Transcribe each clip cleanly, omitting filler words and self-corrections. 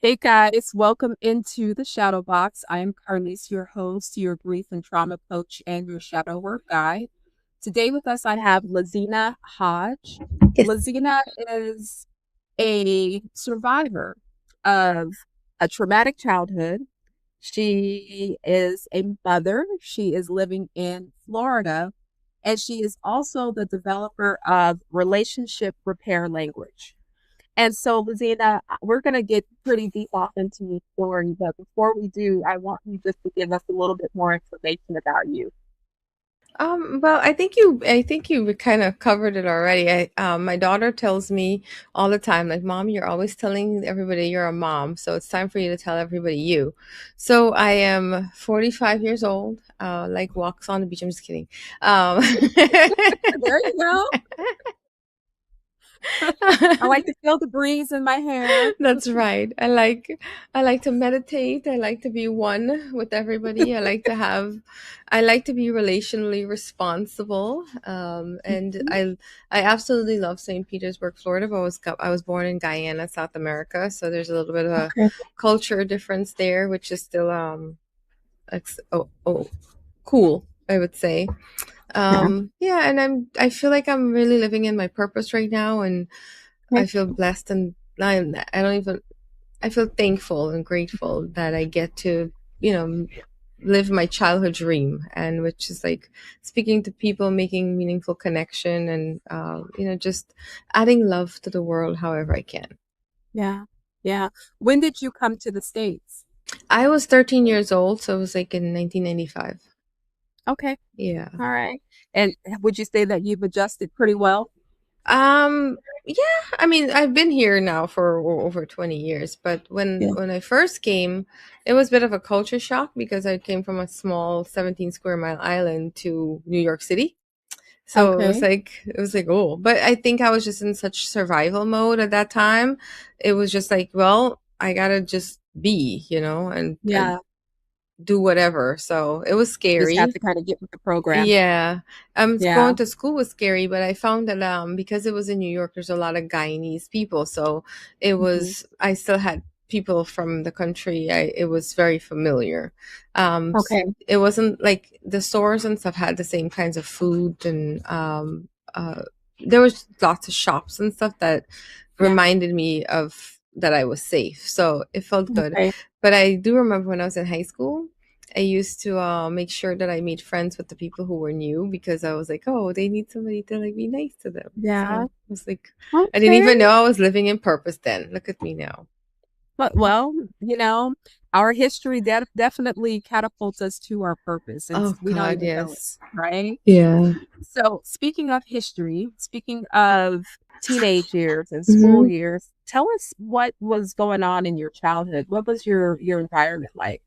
Hey guys, welcome into the Shadow Box. I am Carlise, your host, your grief and trauma coach, and your shadow work guide. Today with us, I have Laziena Hodge. Yes. Laziena is a survivor of a traumatic childhood. She is a mother. She is living in Florida, and she is also the developer of relationship repair language. And so, Laziena, we're going to get pretty deep off into your story, but before we do, I want you just to give us a little bit more information about you. Well, I think you kind of covered it already. My daughter tells me all the time, like, Mom, you're always telling everybody you're a mom, so it's time for you to tell everybody you. So I am 45 years old, like walks on the beach. I'm just kidding. Um, There you go. I like to feel the breeze in my hair. That's right. I like to meditate. I like to be one with everybody. I like to be relationally responsible. And Mhm. I absolutely love St. Petersburg, Florida. But I was born in Guyana, South America, so there's a little bit of a Okay. culture difference there, which is still cool, I would say. Yeah. Yeah, and I feel like I'm really living in my purpose right now, and I Okay. feel blessed, and I don't even I feel thankful and grateful that I get to, you know, live my childhood dream, and which is like speaking to people, making meaningful connection, and just adding love to the world however I can. Yeah. Yeah. When did you come to the States? I was 13 years old, so it was like in 1995. Okay. Yeah. All right. And would you say that you've adjusted pretty well? Yeah, I mean, I've been here now for over 20 years, but Yeah. when I first came, it was a bit of a culture shock because I came from a small 17 square mile island to New York City. So Okay. it was like, oh, but I think I was just in such survival mode at that time. It was just like, well, I gotta just be, and Yeah. do whatever. So it was Just have scary. to kind of get with the program. Yeah. Yeah. Going to school was scary, but I found that because it was in New York, there's a lot of Guyanese people. So Mhm. I still had people from the country. It was very familiar. Okay. It wasn't like the stores and stuff had the same kinds of food, and there was lots of shops and stuff that Yeah. reminded me of that I was safe. So it felt good. Okay. But I do remember when I was in high school, I used to make sure that I made friends with the people who were new because I was like, oh, they need somebody to like be nice to them. So Yeah. I was like, I didn't Okay. even know I was living in purpose then. Look at me now. But well, our history definitely catapults us to our purpose, and Oh we don't God, even know it, yes. right? Yeah. So, speaking of history, speaking of teenage years and school hmm years, tell us what was going on in your childhood. What was your environment like?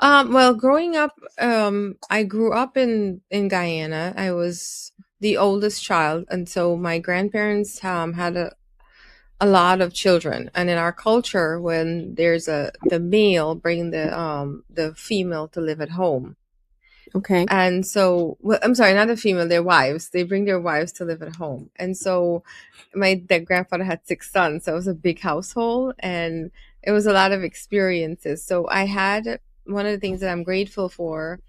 Well, growing up, I grew up in Guyana. I was the oldest child, and so my grandparents had a lot of children. And in our culture, when there's a the male bring the female to live at home. Okay. And so, well, I'm sorry, not the female, their wives. They bring their wives to live at home. And so, my dead grandfather had six sons, so it was a big household, and it was a lot of experiences. So, I had one of the things that I'm grateful for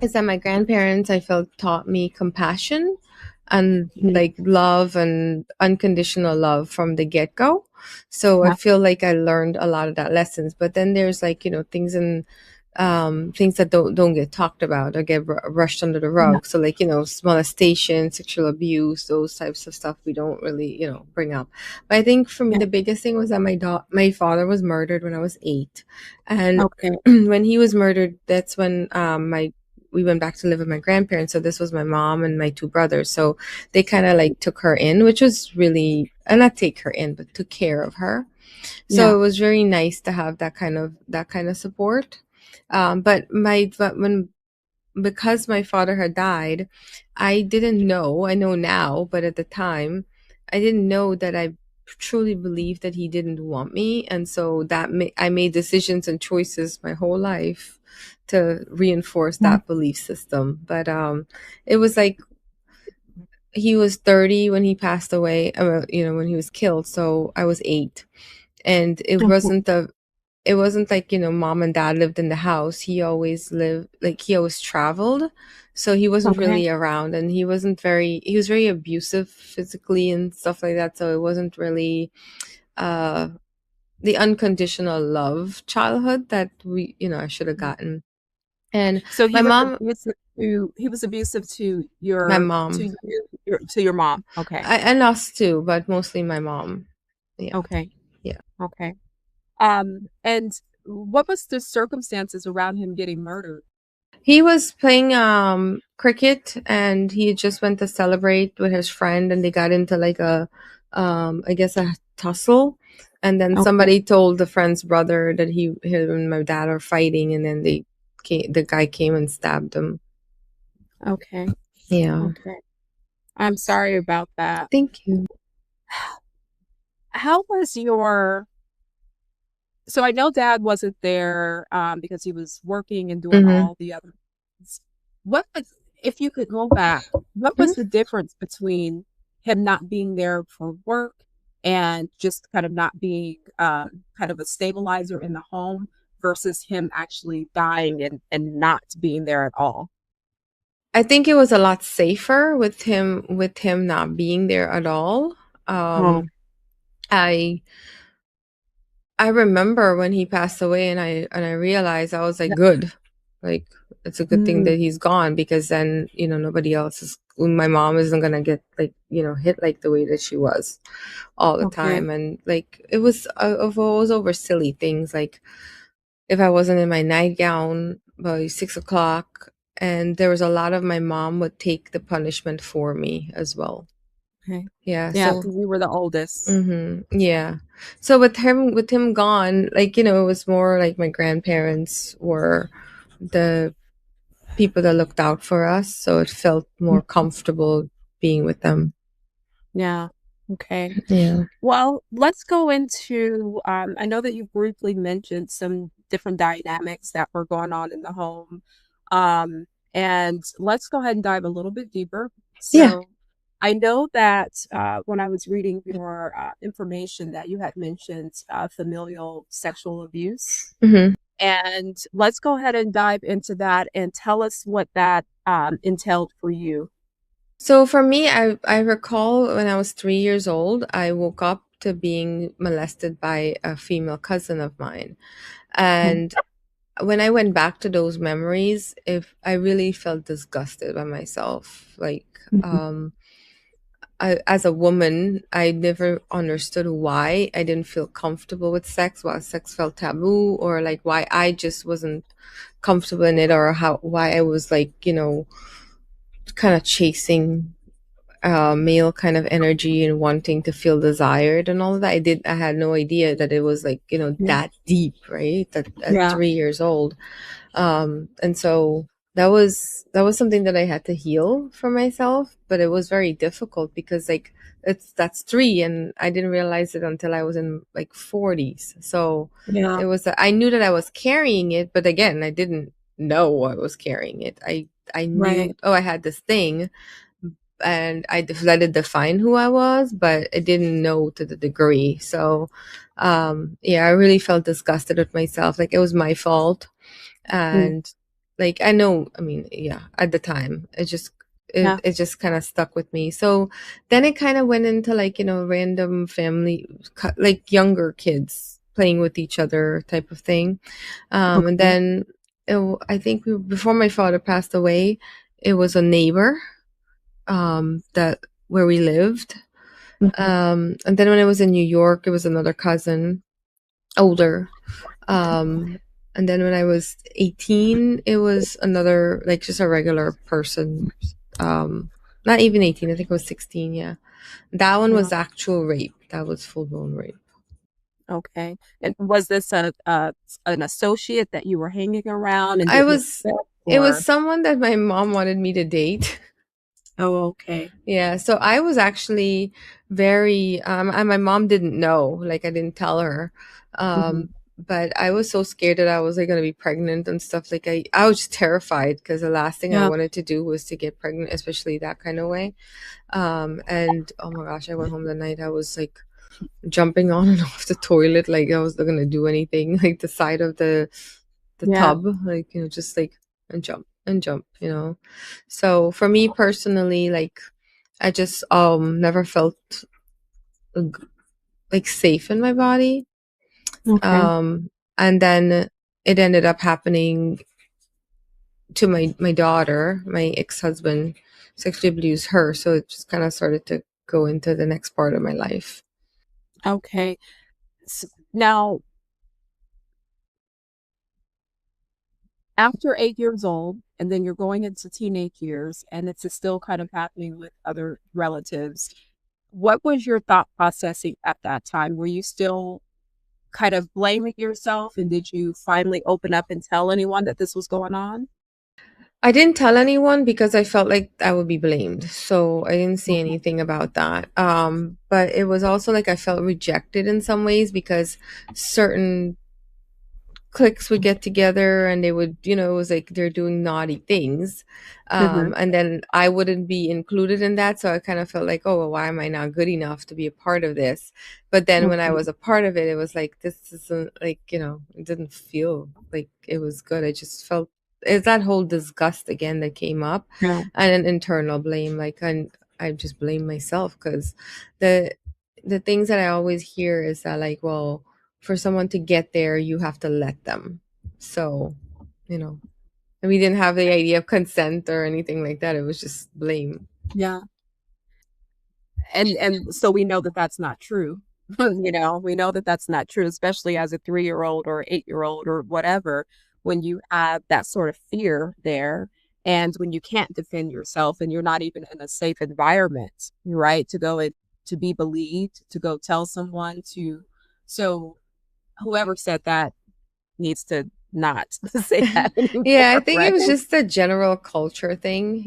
is that my grandparents, I felt, taught me compassion and Mhm. like love and unconditional love from the get go. So, I Yeah. feel like I learned a lot of that lessons. But then there's like, things in things that don't get talked about or get rushed under the Yeah. rug. So like molestation, sexual abuse, those types of stuff we don't really bring up. But I think for me Yeah. the biggest thing was that my father was murdered when I was 8, and Okay. when he was murdered, that's when my we went back to live with my grandparents. So this was my mom and my two brothers. So they kind of like took her in, which was really, not take her in, but took care of her. So Yeah. it was very nice to have that kind of support. But when because my father had died, I didn't know. I know now, but at the time, I didn't know that I truly believed that he didn't want me, and so I made decisions and choices my whole life to reinforce Yeah. that belief system. But it was like he was 30 when he passed away. When he was killed, so I was 8, And Okay. it wasn't like, mom and dad lived in the house. He always traveled. So he wasn't Okay. really around, and he was very abusive physically and stuff like that. So it wasn't really uh the unconditional love childhood that I should have gotten. And So my mom, he was abusive to my your mom, to your mom. Okay. I lost too, but mostly my mom. Yeah. Okay. Yeah. Okay. And what was the circumstances around him getting murdered? He was playing cricket, and he just went to celebrate with his friend, and they got into like a I guess a tussle. And then Okay. somebody told the friend's brother that him and my dad are fighting, and then the guy came and stabbed him. Okay. Yeah. Okay. I'm sorry about that. Thank you. How was your So I know dad wasn't there because he was working and doing Mm-hmm. all the other things. What was, if you could go back, what was the difference between him not being there for work and just kind of not being kind of a stabilizer in the home versus him actually dying and not being there at all? I think it was a lot safer with him not being there at all. Oh, Um, I I remember when he passed away, and I realized, I was like, yeah. good, like it's a good thing Mm, that he's gone, because then nobody else is. My mom isn't gonna get like hit like the way that she was all the okay. time, and like it was over silly things, like if I wasn't in my nightgown by 6 o'clock, and there was a lot of my mom would take the punishment for me as well. Okay. Yeah, Yeah, so because you were the oldest. yeah. So with him gone, like, it was more like my grandparents were the people that looked out for us, so it felt more comfortable being with them. Yeah. Okay. Yeah. Well, let's go into, I know that you briefly mentioned some different dynamics that were going on in the home. Um, and let's go ahead and dive a little bit deeper. Yeah. So I know that when I was reading your information that you had mentioned familial sexual abuse. hmm And let's go ahead and dive into that and tell us what that entailed for you. So for me, I recall when I was 3 years old, I woke up to being molested by a female cousin of mine. Mhm. And when I went back to those memories, if I really felt disgusted by myself, like, as a woman, I never understood why I didn't feel comfortable with sex, why sex felt taboo, or like why I just wasn't comfortable in it, or why I was like, kind of chasing male kind of energy and wanting to feel desired and all of that. I had no idea that it was like, Yeah. that deep, right? That at Yeah. 3 years old. And so that was something that I had to heal for myself, but it was very difficult because like that's three, and I didn't realize it until I was in like 40s. So Yeah. I knew that I was carrying it, but again, I didn't know I was carrying it. I knew, Right. oh, I had this thing, and let it define who I was, but I didn't know to the degree. So yeah, I really felt disgusted with myself, like it was my fault. Mm. And like, I know, I mean, yeah, at the time Yeah. it just kind of stuck with me. So then it kind of went into like, random family, like younger kids playing with each other type of thing. And Okay. then I think before my father passed away, it was a neighbor that where we lived. Mhm. And then when I was in New York, it was another cousin, older. Um, and then when I was 18, it was another, like, just a regular person. Um, Not even 18, I think it was 16, yeah. That one Yeah. was actual rape. That was full blown rape. Okay. And was this an associate that you were hanging around and I didn't was, expect, it was or? someone that my mom wanted me to date. Oh, okay. Yeah, so I was actually very and my mom didn't know, like I didn't tell her. Hmm. But I was so scared that I was like going to be pregnant and stuff. Like I was just terrified because the last thing I Yeah. wanted to do was to get pregnant, especially that kind of way. And oh my gosh, I went home the night I was like jumping on and off the toilet like I was not gonna do anything, like the side of the Yeah. tub, like, just like, and jump, So for me personally, like, I just never felt uh, like safe in my body. Okay. And then it ended up happening to my daughter. My ex-husband sexually abused her, so it just kind of started to go into the next part of my life. Okay. Now, after 8 years old, and then you're going into teenage years, and it's still kind of happening with other relatives. What was your thought processing at that time? Were you still kind of blaming yourself? And did you finally open up and tell anyone that this was going on? I didn't tell anyone because I felt like I would be blamed. So I didn't say Okay. anything about that. But it was also like I felt rejected in some ways because certain cliques would get together and they would, it was like they're doing naughty things. Hmm. And then I wouldn't be included in that. So I kind of felt like, oh, well, why am I not good enough to be a part of this? But then when I Okay. was a part of it, it was like, this isn't like, it didn't feel like it was good. I just felt it's that whole disgust again that came up, Yeah. and an internal blame. Like, I just blame myself because the, the things that I always hear is that, like, well, for someone to get there, you have to let them. So, you know, and we didn't have the idea of consent or anything like that. It was just blame. Yeah. And so we know that that's not true. We know that that's not true, especially as a 3-year-old or 8-year-old or whatever, when you have that sort of fear there, and when you can't defend yourself and you're not even in a safe environment, right? To go and to be believed, to go tell someone to. So whoever said that needs to not say that Yeah, I anymore, think it right? was just a general culture thing.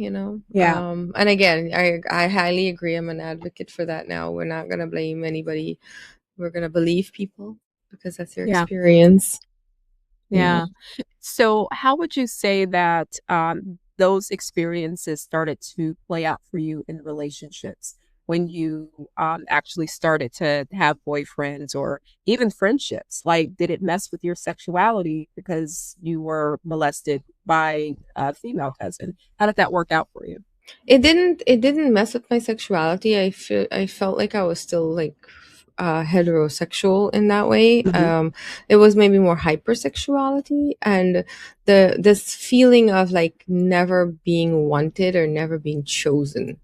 Yeah. And again, I highly agree. I'm an advocate for that now. We're not going to blame anybody. We're going to believe people because that's their Yeah. experience. Yeah. Yeah. So, how would you say that those experiences started to play out for you in relationships when you actually started to have boyfriends or even friendships? Like, did it mess with your sexuality because you were molested by a female cousin? How did that work out for you? It didn't mess with my sexuality. I felt like I was still like heterosexual in that way. Hmm. It was maybe more hypersexuality, and this feeling of like never being wanted or never being chosen.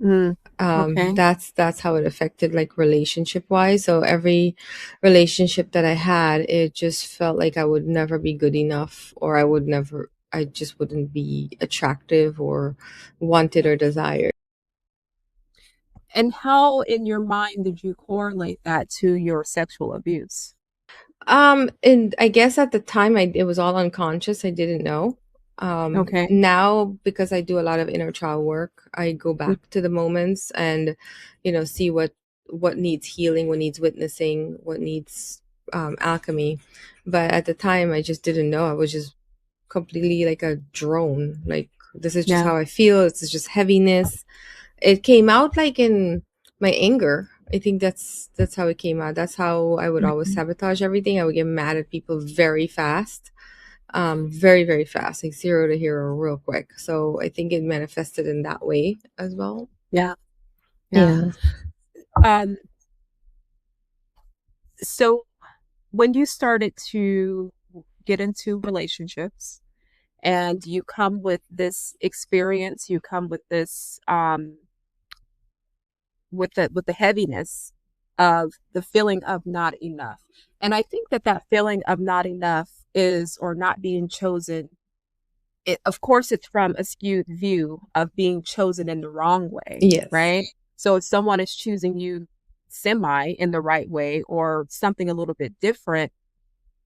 Mm, okay. That's how it affected, like, relationship wise. So every relationship that I had, it just felt like I would never be good enough, or I just wouldn't be attractive or wanted or desired. And how in your mind did you correlate that to your sexual abuse? And I guess at the time it was all unconscious. I didn't know. Okay. Now, because I do a lot of inner child work, I go Mm, back to the moments and, see what needs healing, what needs witnessing, what needs alchemy. But at the time, I just didn't know. I was just completely like a drone. Like, this is just yeah. how I feel. This is just heaviness. It came out like in my anger. I think that's how it came out. That's how I would always Mhm. sabotage everything. I would get mad at people very fast, very very fast, like zero to hero real quick. So I think it manifested in that way as well. Yeah. Yeah. Yeah. Um, so when you started to get into relationships and you come with this experience, you come with this with the heaviness of the feeling of not enough. And I think that that feeling of not enough is or not being chosen, of course it's from a skewed view of being chosen in the wrong way, Yes. right? So if someone is choosing you semi in the right way or something a little bit different,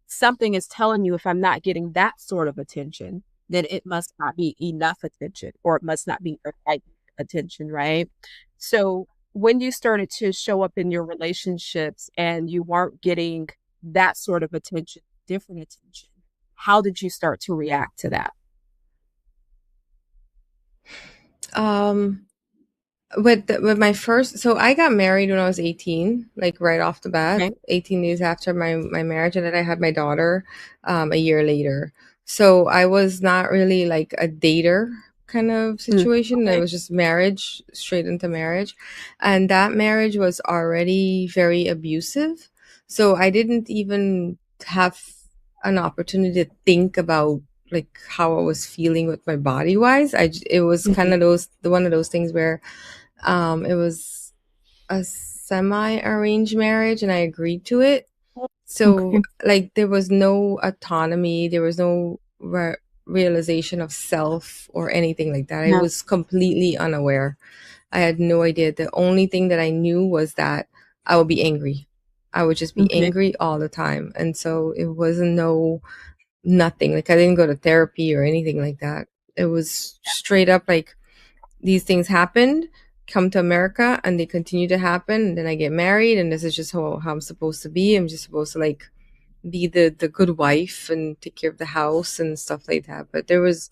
something is telling you if I'm not getting that sort of attention, then it must not be enough attention or it must not be the right attention, right? So when you started to show up in your relationships and you weren't getting that sort of attention, different attention, how did you start to react to that? Um With my first, so I got married when I was 18, like right off the bat, Okay. 18 days after my marriage, and then I had my daughter a year later. So I was not really like a dater kind of Mm, situation. It okay. was just marriage, straight into marriage. And that marriage was already very abusive. So I didn't even have an opportunity to think about like how I was feeling with my body wise. It was kind Mhm. of one of those things where it was a semi arranged marriage and I agreed to it. So, Okay. like, there was no autonomy, there was no realization of self or anything like that. I Yeah. was completely unaware. I had no idea. The only thing that I knew was that I would be angry. I would just be Okay. angry all the time. And so it wasn't nothing. Like, I didn't go to therapy or anything like that. It was straight up like, these things happened, come to America, and they continue to happen. And then I get married, and this is just how I'm supposed to be. I'm just supposed to like be the good wife and take care of the house and stuff like that. But there was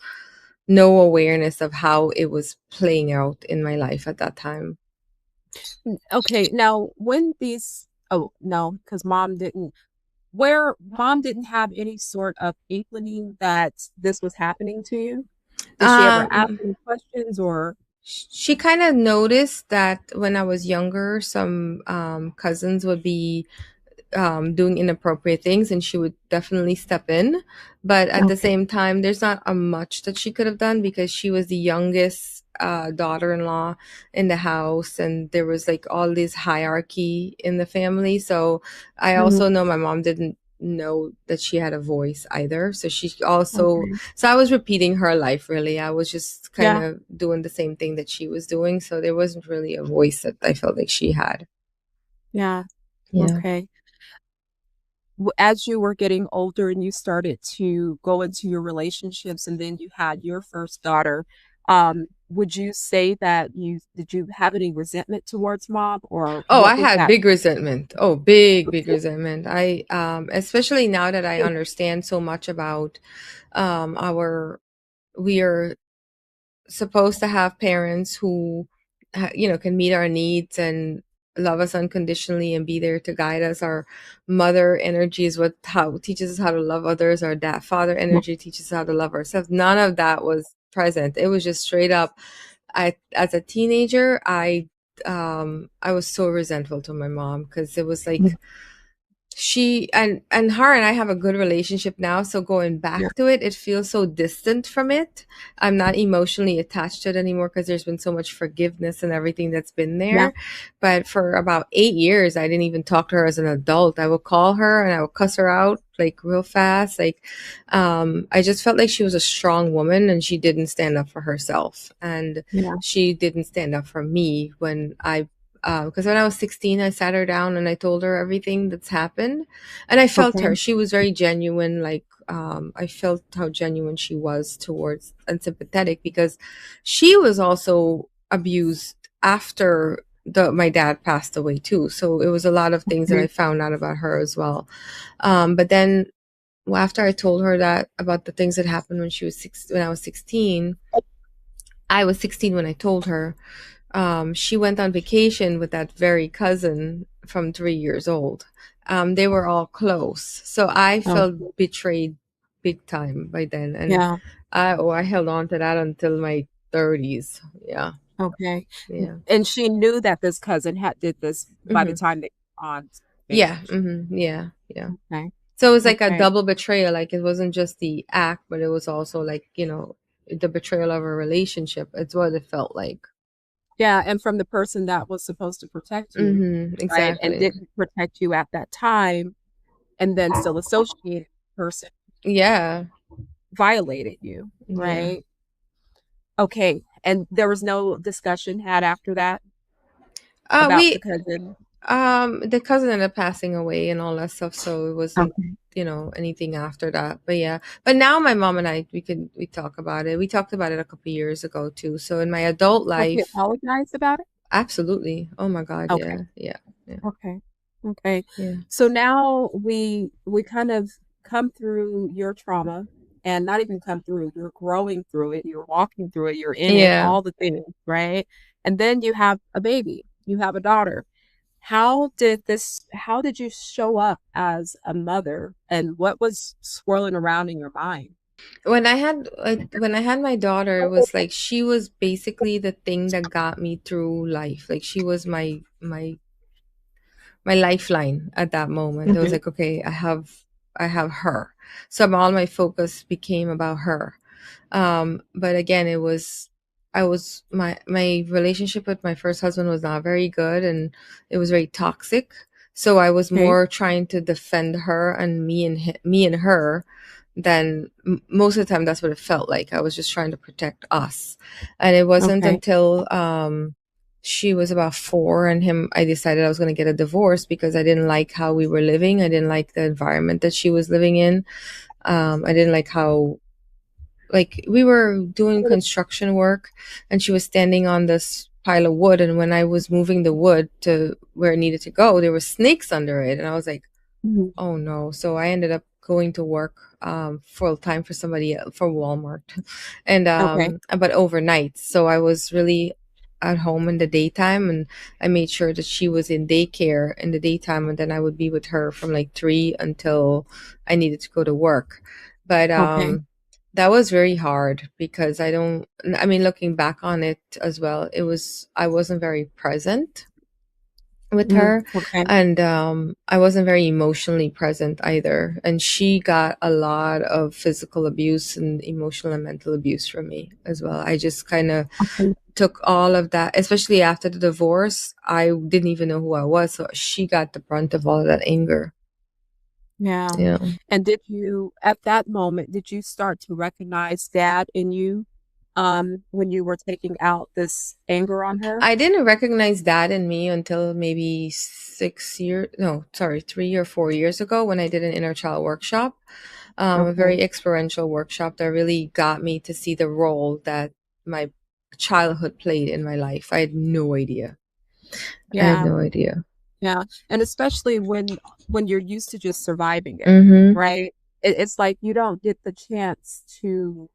no awareness of how it was playing out in my life at that time. Okay. Now, when these, oh, no, because mom didn't have any sort of inkling that this was happening to you? Did she ever ask Um, any questions or? she kind of noticed that when I was younger, some cousins would be doing inappropriate things, and she would definitely step in. But at the Okay. same time, there's not a much that she could have done because she was the youngest daughter-in-law in the house, and there was like all this hierarchy in the family. So I Mhm. also know my mom didn't know that she had a voice either. So she also, Okay. so I was repeating her life really. I was just kind Yeah. of doing the same thing that she was doing. So there wasn't really a voice that I felt like she had. Yeah. Yeah. Okay. As you were getting older and you started to go into your relationships and then you had your first daughter, would you say that did you have any resentment towards mom or Oh, what I was had that? big resentment. Oh, big resentment. I especially now that I understand so much about our we are supposed to have parents who can meet our needs and love us unconditionally and be there to guide us. Our mother energy is what how teaches us how to love others. Our dad father energy teaches us how to love ourselves. None of that was present. It was just straight up. I as a teenager, I was so resentful to my mom because it was Mhm. like she and her and I have a good relationship now, so going Yeah. back to it, it feels so distant from it. I'm not emotionally attached to it anymore because there's been so much forgiveness and everything that's been Yeah. there. But for about 8 years I didn't even talk to her as an adult. I would call her and I would cuss her out like real fast. Like I just felt like she was a strong woman and she didn't stand up for herself, and Yeah. she didn't stand up for me when I because when I was 16, I sat her down and I told her everything that's happened. And I felt her. Okay. She was very genuine. Like, I felt how genuine she was towards and sympathetic because she was also abused after my dad passed away too. So it was a lot of things that I Okay. found out about her as well. But then after I told her that about the things that happened when I was 16, I was 16 when I told her she went on vacation with that very cousin from 3 years old. They were all close. So I Oh, felt betrayed big time by then. And yeah. I held on to that until my 30s. Yeah. Okay. Yeah. And she knew that this cousin had did this by the Hmm. time they were on Yeah. vacation. Yeah. Yeah. Okay. So it was like a Okay. double betrayal. Like it wasn't just the act, but it was also like, the betrayal of a relationship. It's what it felt like. Yeah, and from the person that was supposed to protect you, right? And Exactly. didn't protect you at that time, and then still associated with the person Yeah. violated you, Yeah. right? Okay. And there was no discussion had after that about the We cousin. the cousin ended up passing away and all that stuff, so it wasn't, Okay. anything after that. But yeah. But now my mom and I we talk about it. We talked about it a couple years ago too. So in my adult Has he life, apologized about it? absolutely. Oh my God, Okay. yeah. Yeah. Yeah. Okay. Okay. Yeah. So now we kind of come through your trauma and not even come through, you're growing through it, you're walking through it, you're in it, Yeah. all the things, right? And then you have a baby, you have a daughter. How did you show up as a mother, and what was swirling around in your mind? When I had my daughter, it was like she was basically the thing that got me through life. Like she was my lifeline at that moment. It was Mhm. like, okay, I have her. So all my focus became about her. But again, my relationship with my first husband was not very good, and it was very toxic. So I was Okay. more trying to defend her and me and her than most of the time. That's what it felt like. I was just trying to protect us. And it wasn't Okay. until she was about 4 and him I decided I was going to get a divorce because I didn't like how we were living. I didn't like the environment that she was living in. I didn't like how, like, we were doing construction work and she was standing on this pile of wood, and when I was moving the wood to where it needed to go, there were snakes under it, and I was like, Mhm. oh no. So I ended up going to work full time for somebody for Walmart and Okay. but overnight. So I was really at home in the daytime, and I made sure that she was in daycare in the daytime, and then I would be with her from like 3 until I needed to go to work. But Okay. that was very hard because I mean, looking back on it as well, I wasn't very present with Mhm. her, Okay. and I wasn't very emotionally present either, and she got a lot of physical abuse and emotional and mental abuse from me as well. I just kind of Okay. took all of that, especially after the divorce. I didn't even know who I was, so she got the brunt of all of that anger. Yeah. Yeah. And at that moment, did you start to recognize dad in you, when you were taking out this anger on her? I didn't recognize that in me until maybe 6 years, no, sorry, 3 or 4 years ago when I did an inner child workshop, a very Okay. experiential workshop that really got me to see the role that my childhood played in my life. I had no idea. I had Yeah. no idea. Yeah. And especially when you're used to just surviving it, Mm-hmm. right? It's like you don't get the chance to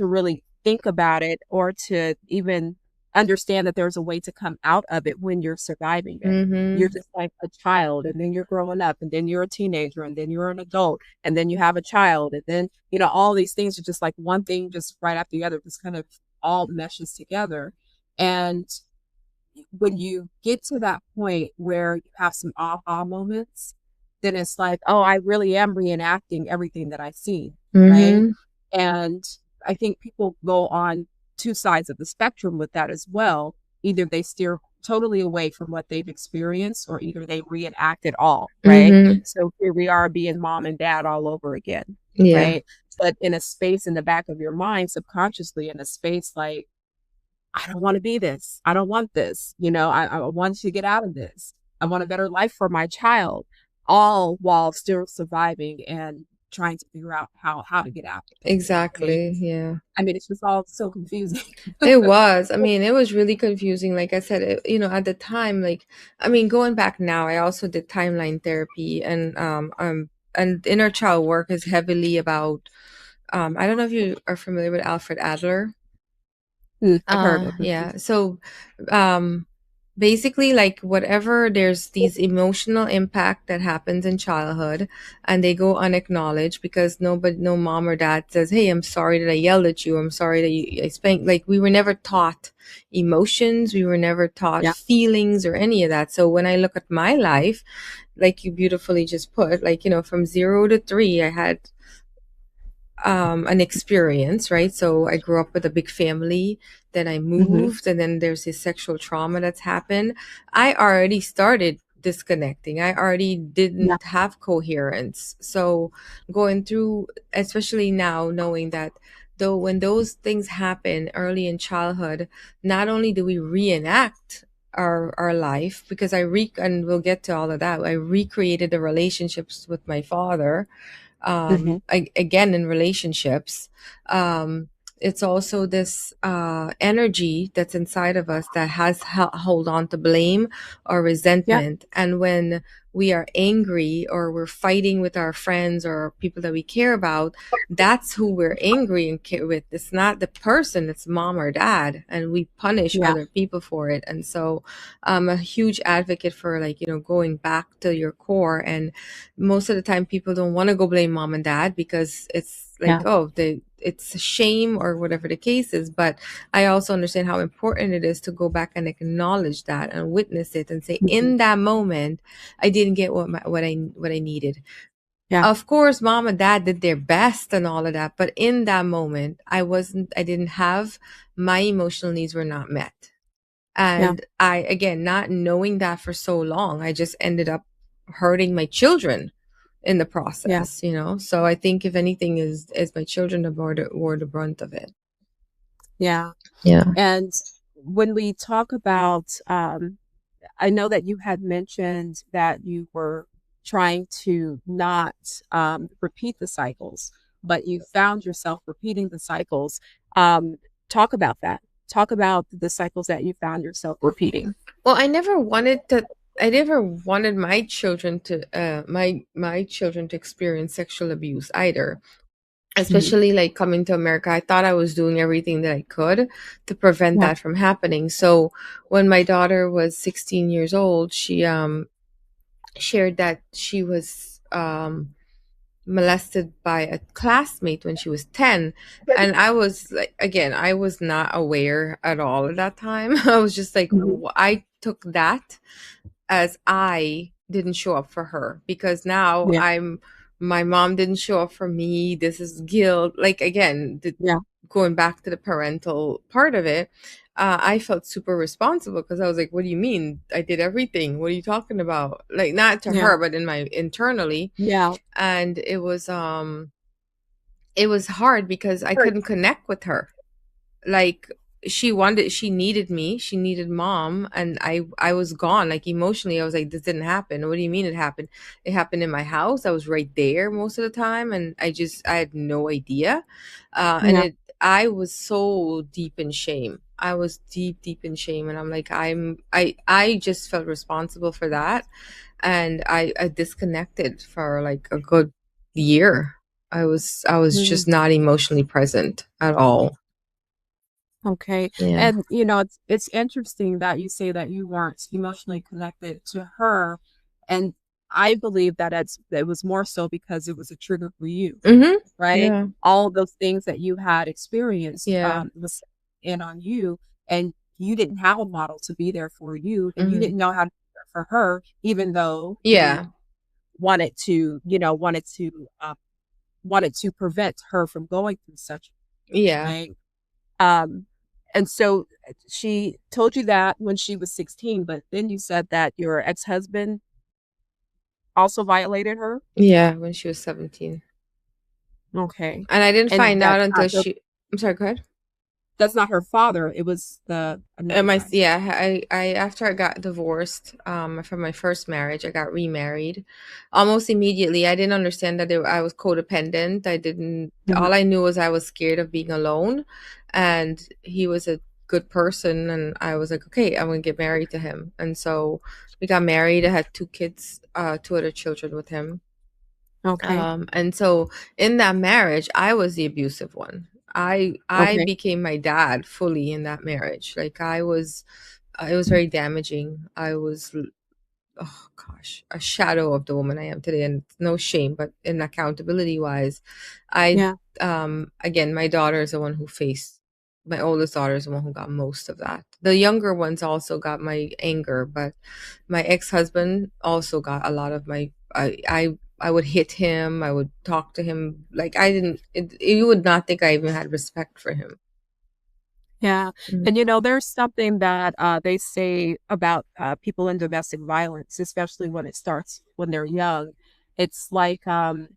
really think about it or to even understand that there's a way to come out of it when you're surviving it. You're Mm-hmm. just like a child, and then you're growing up, and then you're a teenager, and then you're an adult, and then you have a child, and then, all these things are just like one thing just right after the other, just kind of all meshes together. And when you get to that point where you have some aha moments, then it's like, oh, I really am reenacting everything that I've seen, right? Mm-hmm. And I think people go on two sides of the spectrum with that as well. Either they steer totally away from what they've experienced, or either they reenact it all, right? Mm-hmm. So here we are being mom and dad all over again, Yeah, right? But in a space in the back of your mind, subconsciously, in a space like, I don't want to be this. I don't want this. I want to get out of this. I want a better life for my child, all while still surviving and trying to figure out how to get out of it. Right. exactly. Yeah. I mean, it's just all so confusing. It was. I mean, it was really confusing. Like I said, at the time, like, I mean, going back now, I also did timeline therapy, and inner child work is heavily about, I don't know if you are familiar with Alfred Adler. I've heard of it. Yeah. So, um, basically, like, whatever, there's these emotional impact that happens in childhood, and they go unacknowledged because no mom or dad says, "Hey, I'm sorry that I yelled at you. I'm sorry that I spanked." Like, we were never taught emotions. We were never taught Yeah. feelings or any of that. So when I look at my life, like you beautifully just put, like, from 0 to 3, I had an experience, right? So I grew up with a big family, then I Hmm. moved, and then there's this sexual trauma that's happened. I already started disconnecting. I already Yeah. didn't have coherence. So going through, especially now, knowing that though when those things happen early in childhood, not only do we reenact our life, because and we'll get to all of that. I recreated the relationships with my father, Hmm. again in relationships. um it's also this energy that's inside of us that has hold on to blame or Yeah. resentment, and when we are angry or we're fighting with our friends or people that we care about, that's who we're angry and care with. It's not the person, it's mom or dad, and we punish Yeah. other people for it. And so I'm a huge advocate for, like, going back to your core. And most of the time people don't want to go blame mom and dad because it's like, Yeah. oh, it's a shame or whatever the case is. But I also understand how important it is to go back and acknowledge that and witness it and say, Mhm. in that moment, I didn't get what I needed. Yeah. Of course, mom and dad did their best and all of that, but in that moment, I didn't have, my emotional needs were not met. Yeah. And I, again, not knowing that for so long, I just ended up hurting my children in the Yeah. process, So I think if anything is my children that bore the brunt of it. Yeah. Yeah. And when we talk about, I know that you had mentioned that you were trying to not repeat the cycles, but you found yourself repeating the cycles. Um, Talk about that. Talk about the cycles that you found yourself repeating. Well, I never wanted my children to my children to experience sexual abuse either. Mhm. Especially like coming to America, I thought I was doing everything that I could to prevent Yeah. that from happening. So when my daughter was 16 years old, she shared that she was molested by a classmate when she was 10. And I was like, again, I was not aware at all at that time. I was just like, Mhm. I took that as I didn't show up for her, because now Yeah. my mom didn't show up for me. This is guilt. Like, again, Yeah. going back to the parental part of it, I felt super responsible because I was like, what do you mean? I did everything. What are you talking about? Like, not to Yeah. her, but in my internally. Yeah. And it was hard because I couldn't connect with her. Like, she needed me, she needed mom, and I was gone. Like, emotionally, I was like, this didn't happen. What do you mean it happened? It happened in my house. I was right there most of the time, and I had no idea. And Yeah. I was so deep in shame. I was deep in shame, and I'm like, I just felt responsible for that. And I disconnected for like a good year. I was Mhm. just not emotionally present at all. Okay. Yeah. And it's interesting that you say that you weren't emotionally connected to her. And I believe that it was more so because it was a trigger for you, Mhm. right? Yeah. All of those things that you had experienced Yeah. was in on you, and you didn't have a model to be there for you, and you Mhm. didn't know how to be there for her, even though Yeah. you wanted to, wanted to prevent her from going through such, Yeah. right? Um, and so she told you that when she was 16, but then you said that your ex-husband also violated her. Yeah, when she was 17. Okay. And I didn't And find out until she I'm sorry, go ahead. that's not her father. It was another My guy. yeah, I after I got divorced from my first marriage, I got remarried almost immediately. I didn't understand that I was codependent. I didn't. Mhm. All I knew was I was scared of being alone, and he was a good person, and I was like, okay, I'm gonna get married to him. And so we got married. I had two kids, two other children with him. Okay. And so in that marriage, I was the abusive one. I Okay. became my dad fully in that marriage. Like, it was very damaging. I was, oh gosh, a shadow of the woman I am today, and no shame, but in accountability wise, I Yeah. again, my daughter is the one who faced. My oldest daughter is the one who got most of that. The younger ones also got my anger, but my ex-husband also got a lot of my. I would hit him. I would talk to him like I didn't. You would not think I even had respect for him. Yeah. Mm. And there's something that they say about people in domestic violence, especially when it starts when they're young. It's like you're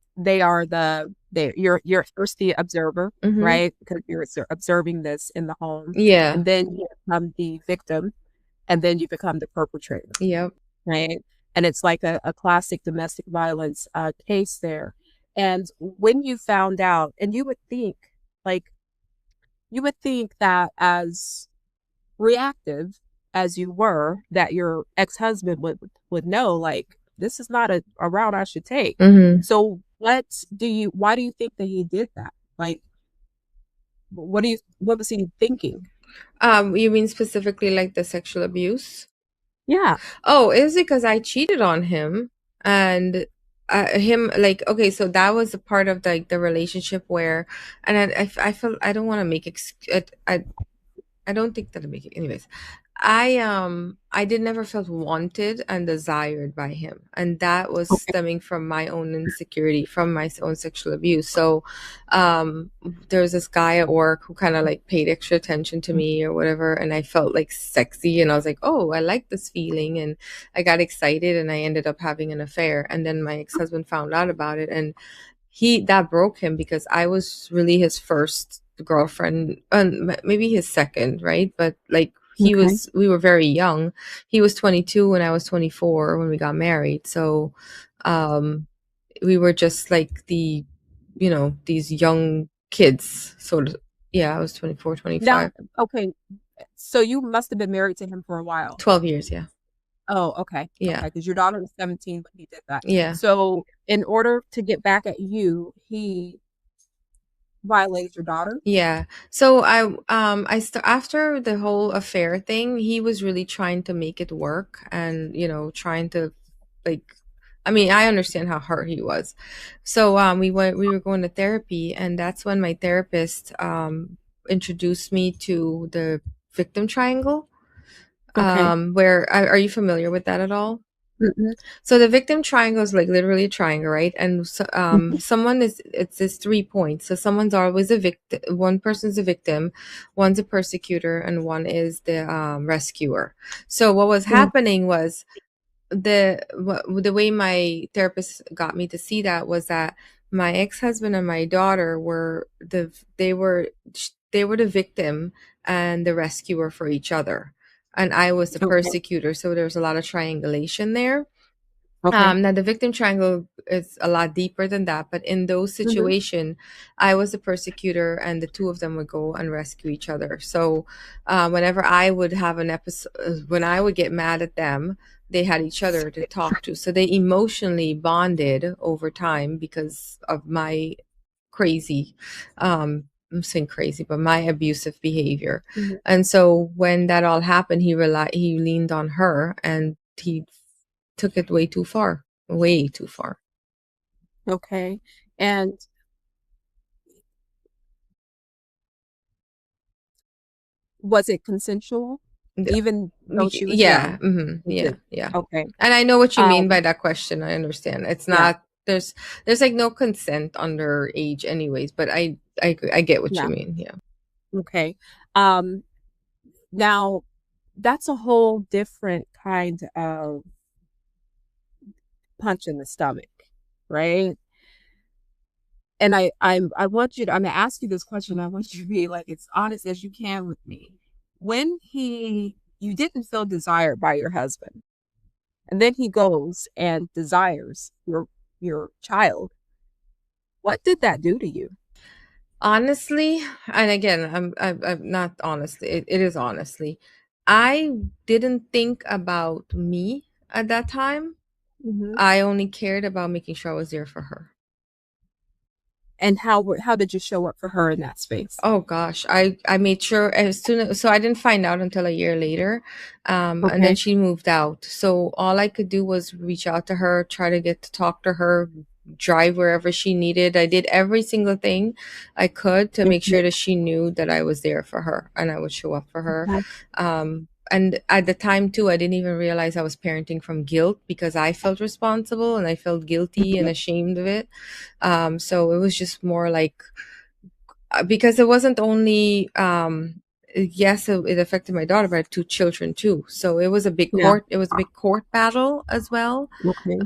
first the observer, Mm-hmm. right? Because you're observing this in the home, Yeah. and then you become the victim, and then you become the perpetrator, Yep. right? And it's like a classic domestic violence case there. And when you found out, and like you would think that as reactive as you were, that your ex-husband would know, like, this is not a route I should take. Mm-hmm. So why do you think that he did that? Like, what was he thinking? You mean specifically like the sexual abuse? Yeah. Oh, it was because I cheated on him, and him, like, okay, so that was a part of the relationship where, and I felt I don't want to make I don't think that'll make it. Anyways, I did never felt wanted and desired by him, and that was Okay. stemming from my own insecurity, from my own sexual abuse. So, um, there was this guy at work who kind of like paid extra attention to me or whatever, and I felt like sexy, and I was like, oh, I like this feeling, and I got excited, and I ended up having an affair, and then my ex-husband found out about it, and he that broke him because I was really his first girlfriend, and maybe his second, right? But like Okay. we were very young. He was 22 and I was 24 when we got married. So um we were just like these young kids sort of. Yeah, I was 24, Now, 25. okay. So you must have been married to him for a while. 12 years, yeah. Oh, okay. Yeah. Okay. Because your daughter was 17 when he did that. Yeah. So in order to get back at you, he violated your daughter. Yeah. So after the whole affair thing, he was really trying to make it work, and trying to, like, I mean, I understand how hurt he was. So we were going to therapy, and that's when my therapist introduced me to the victim triangle. Okay. Where are you familiar with that at all? Mm-mm. So the victim triangle is like literally a triangle, right? And so, Mhm. someone is it's this 3 points. So someone's always a victim. One person's a victim, one's a persecutor, and one is the rescuer. So what was Mm. happening was the way my therapist got me to see that was that my ex-husband and my daughter were they were the victim and the rescuer for each other, and I was the Okay. persecutor. So there was a lot of triangulation there. Okay. Now the victim triangle is a lot deeper than that, but in those Hmm. situations, I was the persecutor, and the two of them would go and rescue each other. So, whenever I would have an episode, when I would get mad at them, they had each other to talk to. So they emotionally bonded over time because of my crazy, I'm saying crazy, but my abusive behavior. Hmm. And so when that all happened, he leaned on her, and he took it way too far. Okay. And was it consensual, Yeah, even though she was yeah, young? Was yeah, it? yeah. Okay. And I know what you mean by Um. that question. I understand. It's Yeah. not there's like no consent under age, anyways. But I get what you Yeah. mean. Yeah. Okay. Um. Now, that's a whole different kind of punch in the stomach, right? And I want you to, I'm gonna ask you this question. I want you to be like as honest as you can with me. When you didn't feel desired by your husband, and then he goes and desires your child, what did that do to you? Honestly, and again, I'm not honestly. It is honestly. I didn't think about me at that time. Hmm. I only cared about making sure I was there for her. And how did you show up for her in that space? Oh gosh, I made sure as soon as, so I didn't find out until a year later, and then Okay. she moved out. So all I could do was reach out to her, try to get to talk to her, drive wherever she needed. I did every single thing I could to make Okay. sure that she knew that I was there for her and I would show up for her. Okay. And at the time too, I didn't even realize I was parenting from guilt because I felt responsible and I felt guilty and Mhm. ashamed of it. So it was just more like, because it wasn't only yes, it affected my daughter, but I have two children too, so Yeah. it was a big court battle as well. Okay.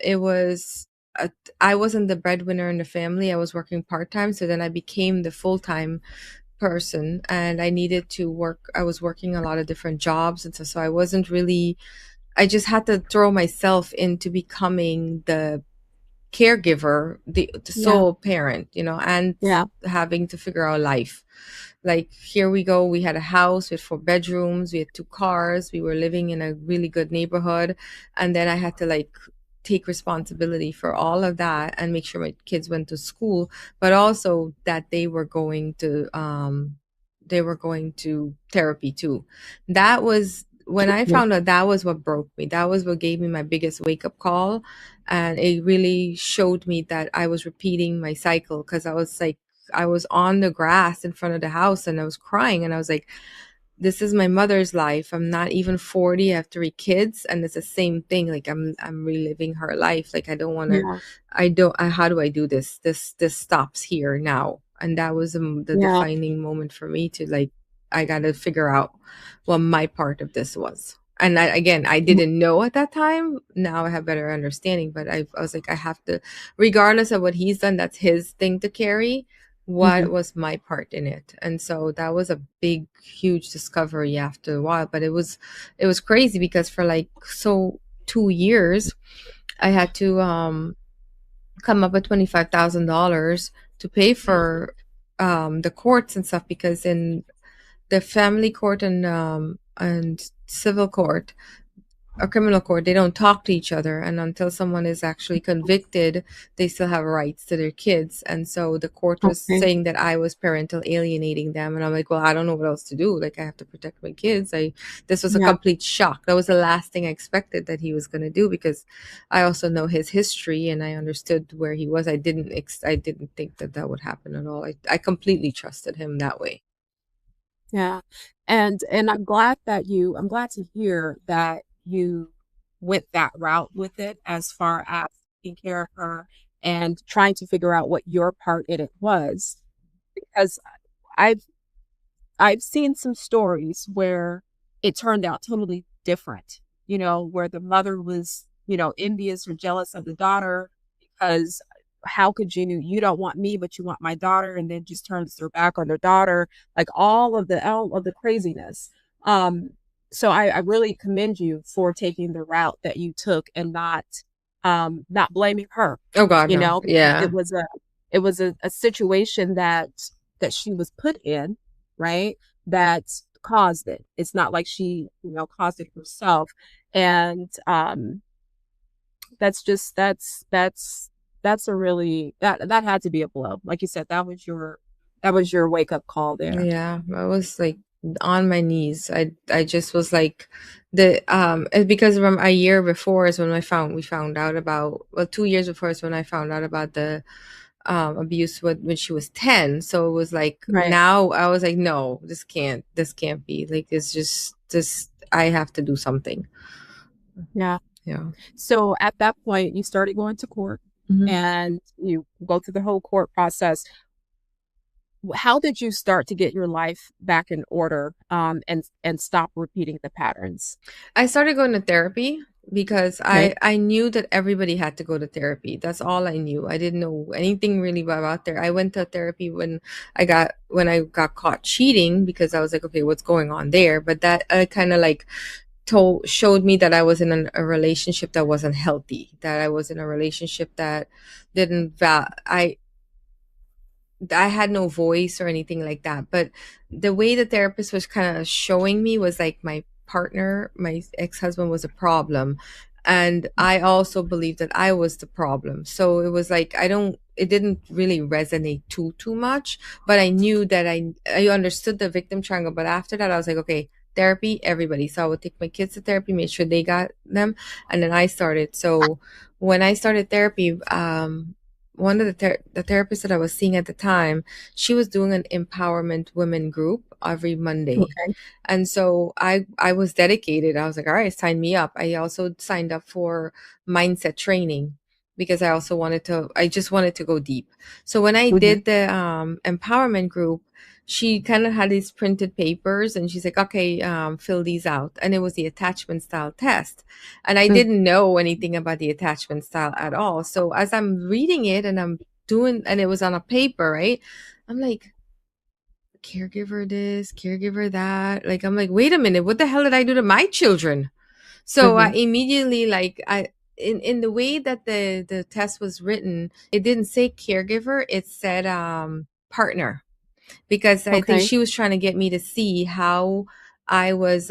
It was I wasn't the breadwinner in the family. I was working part-time, so then I became the full-time person, and I needed to work. I was working a lot of different jobs, and so I wasn't really, I just had to throw myself into becoming the caregiver, the Yeah. sole parent, and Yeah. having to figure out life. Like, here we go. We had a house with 4 bedrooms. We had 2 cars. We were living in a really good neighborhood. And then I had to, like, take responsibility for all of that and make sure my kids went to school, but also that they were going to therapy too. That was when I Yeah. found out. That was what broke me. That was what gave me my biggest wake up call. And it really showed me that I was repeating my cycle, because I was on the grass in front of the house and I was crying, and I was like, this is my mother's life. I'm not even 40. I have 3 kids, and it's the same thing. Like I'm reliving her life. Like I don't want to. Yeah. How do I do this? This stops here now. And that was the Yeah. defining moment for me to like, I got to figure out what my part of this was. And again, I didn't know at that time. Now I have better understanding, but I was like, I have to, regardless of what he's done, that's his thing to carry. What Mhm. was my part in it? And so that was a big, huge discovery after a while. But it was crazy because for like 2 years, I had to come up with $25,000 to pay for the courts and stuff, because in the family court and civil court or criminal court, they don't talk to each other, and until someone is actually convicted, they still have rights to their kids. And so the court was Okay. saying that I was parental alienating them, and I'm like, well, I don't know what else to do. Like, I have to protect my kids. I This was a Yeah. complete shock. That was the last thing I expected that he was going to do, because I also know his history and I understood where he was. I didn't think that that would happen at all. I completely trusted him that way. Yeah. And I'm glad to hear that you went that route with it as far as taking care of her and trying to figure out what your part in it was. Because I've I've seen some stories where it turned out totally different, where the mother was, envious or jealous of the daughter because how could you don't want me, but you want my daughter, and then just turns their back on their daughter, like all of the craziness. Um, so I really commend you for taking the route that you took and not blaming her, Oh God, no. because Yeah. it was a situation that she was put in, right? That caused it. It's not like she, caused it herself. And that's just that's a really that had to be a blow. Like you said, that was your wake up call there. Yeah, I was like on my knees. I just was like because from a year before is when we found out about, well, 2 years before is when I found out about the abuse when she was 10. So it was like, Right. now I was like, no, this can't be. Like, it's just this, I have to do something. Yeah. Yeah. So at that point, you started going to court Mhm. and you go through the whole court process. How did you start to get your life back in order, and stop repeating the patterns? I started going to therapy because Okay. I knew that everybody had to go to therapy. That's all I knew. I didn't know anything really about there. I went to therapy when I got caught cheating, because I was like, okay, what's going on there? But that kind of like told showed me that I was in a relationship that wasn't healthy. That I was in a relationship that didn't val I had no voice or anything like that. But the way the therapist was kind of showing me was like my partner, my ex-husband, was a problem. And I also believed that I was the problem. So it was like, it didn't really resonate too much, but I knew that I understood the victim triangle. But after that, I was like, okay, therapy, everybody. So I would take my kids to therapy, make sure they got them. And then I started. So when I started therapy, one of the therapists that I was seeing at the time, she was doing an empowerment women group every Monday. Okay. And so I was dedicated. I was like, all right, sign me up. I also signed up for mindset training because I just wanted to go deep. So when I Hmm. did the empowerment group, she kind of had these printed papers and she's like, okay, fill these out. And it was the attachment style test. And I didn't know anything about the attachment style at all. So as I'm reading it and and it was on a paper, right? I'm like, caregiver this, caregiver that. Like, I'm like, wait a minute, what the hell did I do to my children? So I Hmm. immediately, like, in the way that the test was written, it didn't say caregiver, it said partner, because I think Okay. she was trying to get me to see how I was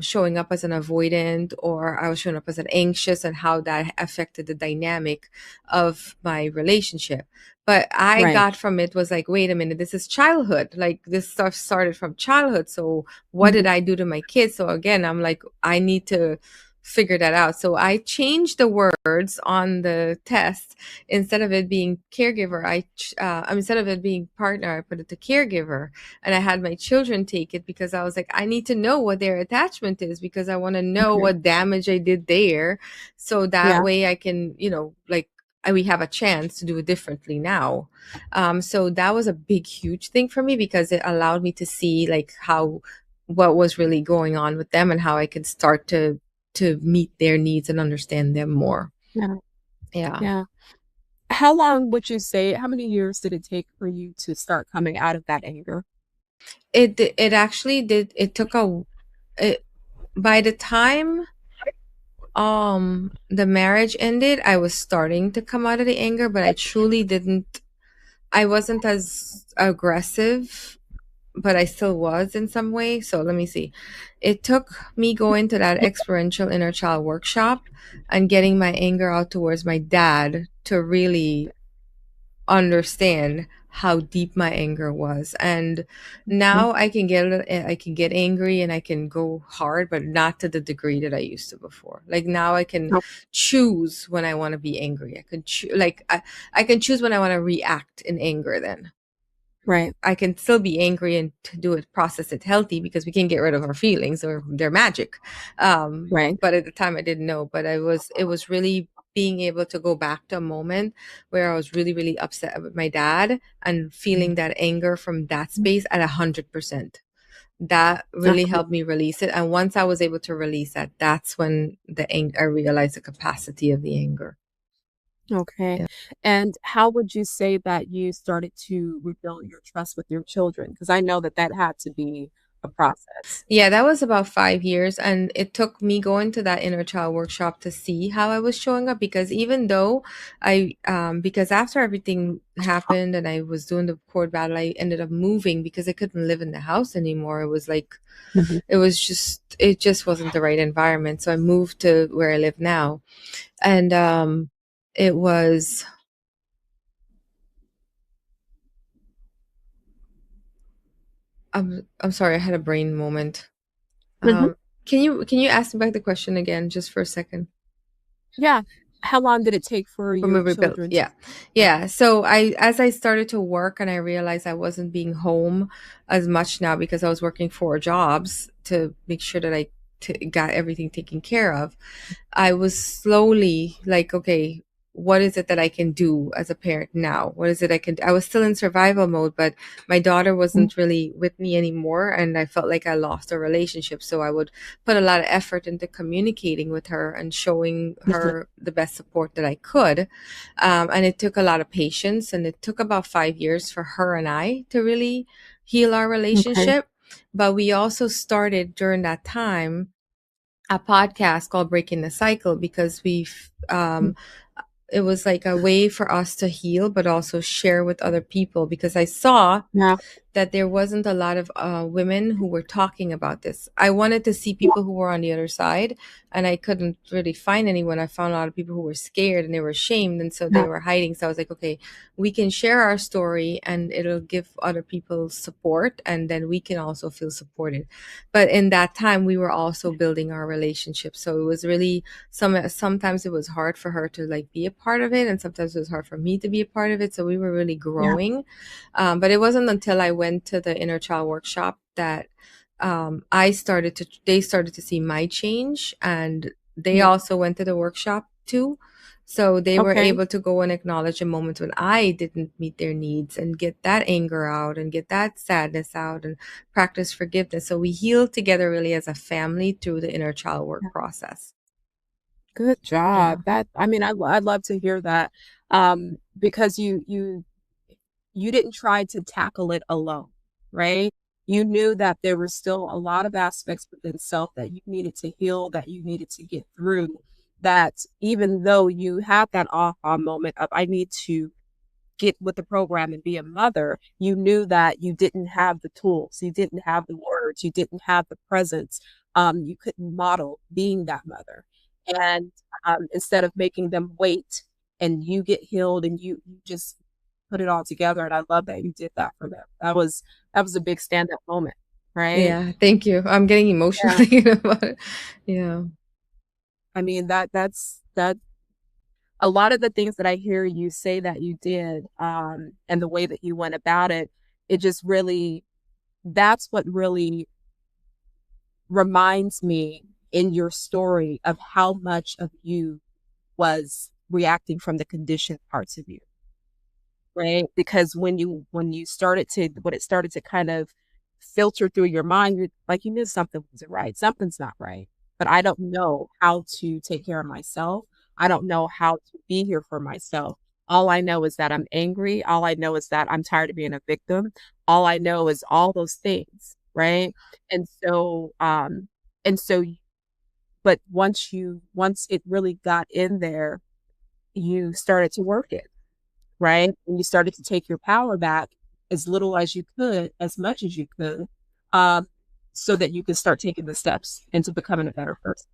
showing up as an avoidant, or I was showing up as an anxious, and how that affected the dynamic of my relationship. But I Right. got from it was like, wait a minute, this is childhood. Like, this stuff started from childhood. So what did Mhm. I do to my kids? So again, I'm like, I need to figure that out. So I changed the words on the test. Instead of it being caregiver, instead of it being partner, I put it to caregiver. And I had my children take it because I was like, I need to know what their attachment is, because I want to know Okay. what damage I did there. So that Yeah. way I can, like, we have a chance to do it differently now. So that was a big, huge thing for me, because it allowed me to see like what was really going on with them, and how I could start to meet their needs and understand them more. Yeah. Yeah. Yeah. How long would you say, how many years did it take for you to start coming out of that anger? It actually did. It took it, by the time the marriage ended, I was starting to come out of the anger, but I truly didn't. I wasn't as aggressive, but I still was in some way. So let me see. It took me going to that experiential inner child workshop and getting my anger out towards my dad to really understand how deep my anger was. And Mhm. now I can get angry and I can go hard, but not to the degree that I used to before. Like, now I can Oh, choose when I want to be angry. I can I can choose when I want to react in anger. Then right. I can still be angry and to do it, process it healthy, because we can get rid of our feelings, or they're magic. Right. But at the time I didn't know, but it was really being able to go back to a moment where I was really, really upset with my dad, and feeling that anger from that space at 100%. That really Okay. helped me release it. And once I was able to release that, that's when I realized the capacity of the anger. Okay. And how would you say that you started to rebuild your trust with your children? Because I know that that had to be a process. Yeah, that was about 5 years. And it took me going to that inner child workshop to see how I was showing up. Because even though because after everything happened and I was doing the court battle, I ended up moving because I couldn't live in the house anymore. It was like, Mhm. it just wasn't the right environment. So I moved to where I live now. And it was, I'm sorry, I had a brain moment. Mhm. Um, can you ask me back the question again, just for a second? Yeah. How long did it take for When we your rebuilt, children to yeah. Yeah, so as I started to work, and I realized I wasn't being home as much now, because I was working 4 jobs to make sure that got everything taken care of. I was slowly like, okay, what is it that I can do as a parent now? What is it I can do? I was still in survival mode, but my daughter Mhm. wasn't really with me anymore. And I felt like I lost a relationship. So I would put a lot of effort into communicating with her and showing Mhm. her the best support that I could. And it took a lot of patience. And it took about 5 years for her and I to really heal our Okay. relationship. But we also started during that time a podcast called Breaking the Cycle, because Mm. it was like a way for us to heal, but also share with other people, because I saw Yeah. that there wasn't a lot of women who were talking about this. I wanted to see people who were on the other side, and I couldn't really find anyone. I found a lot of people who were scared and they were ashamed, and so they Yeah. were hiding. So I was like, okay, we can share our story, and it'll give other people support, and then we can also feel supported. But in that time, we were also building our relationship. So it was really sometimes it was hard for her to like be a part of it, and sometimes it was hard for me to be a part of it. So we were really Yeah. growing. But it wasn't until I went to the inner child workshop that they started to see my change, and they Yeah. also went to the workshop too. So they were Okay. able to go and acknowledge a moment when I didn't meet their needs, and get that anger out, and get that sadness out, and practice forgiveness. So we healed together, really, as a family, through the inner child work Yeah. process. Good Yeah. job. That, I mean, I'd love to hear that. Because you didn't try to tackle it alone, right? You knew that there were still a lot of aspects within self that you needed to heal, that you needed to get through. That even though you had that aha moment of, I need to get with the program and be a mother, you knew that you didn't have the tools, you didn't have the words, you didn't have the presence. You couldn't model being that mother. And instead of making them wait and you get healed and you just put it all together. And I love that you did that for them. That was a big stand-up moment, right? Yeah, thank you. I'm getting emotional Yeah. thinking about it. Yeah. I mean, that a lot of the things that I hear you say that you did, and the way that you went about it, it just really, that's what really reminds me in your story of how much of you was reacting from the conditioned parts of you, right? Because when you started to, when it started to kind of filter through your mind, you're like, you knew something wasn't right. Something's not right. But I don't know how to take care of myself. I don't know how to be here for myself. All I know is that I'm angry. All I know is that I'm tired of being a victim. All I know is all those things, right? And so, and so, but once it really got in there, you started to work it, right? And you started to take your power back as little as you could, as much as you could, um, so that you could start taking the steps into becoming a better person,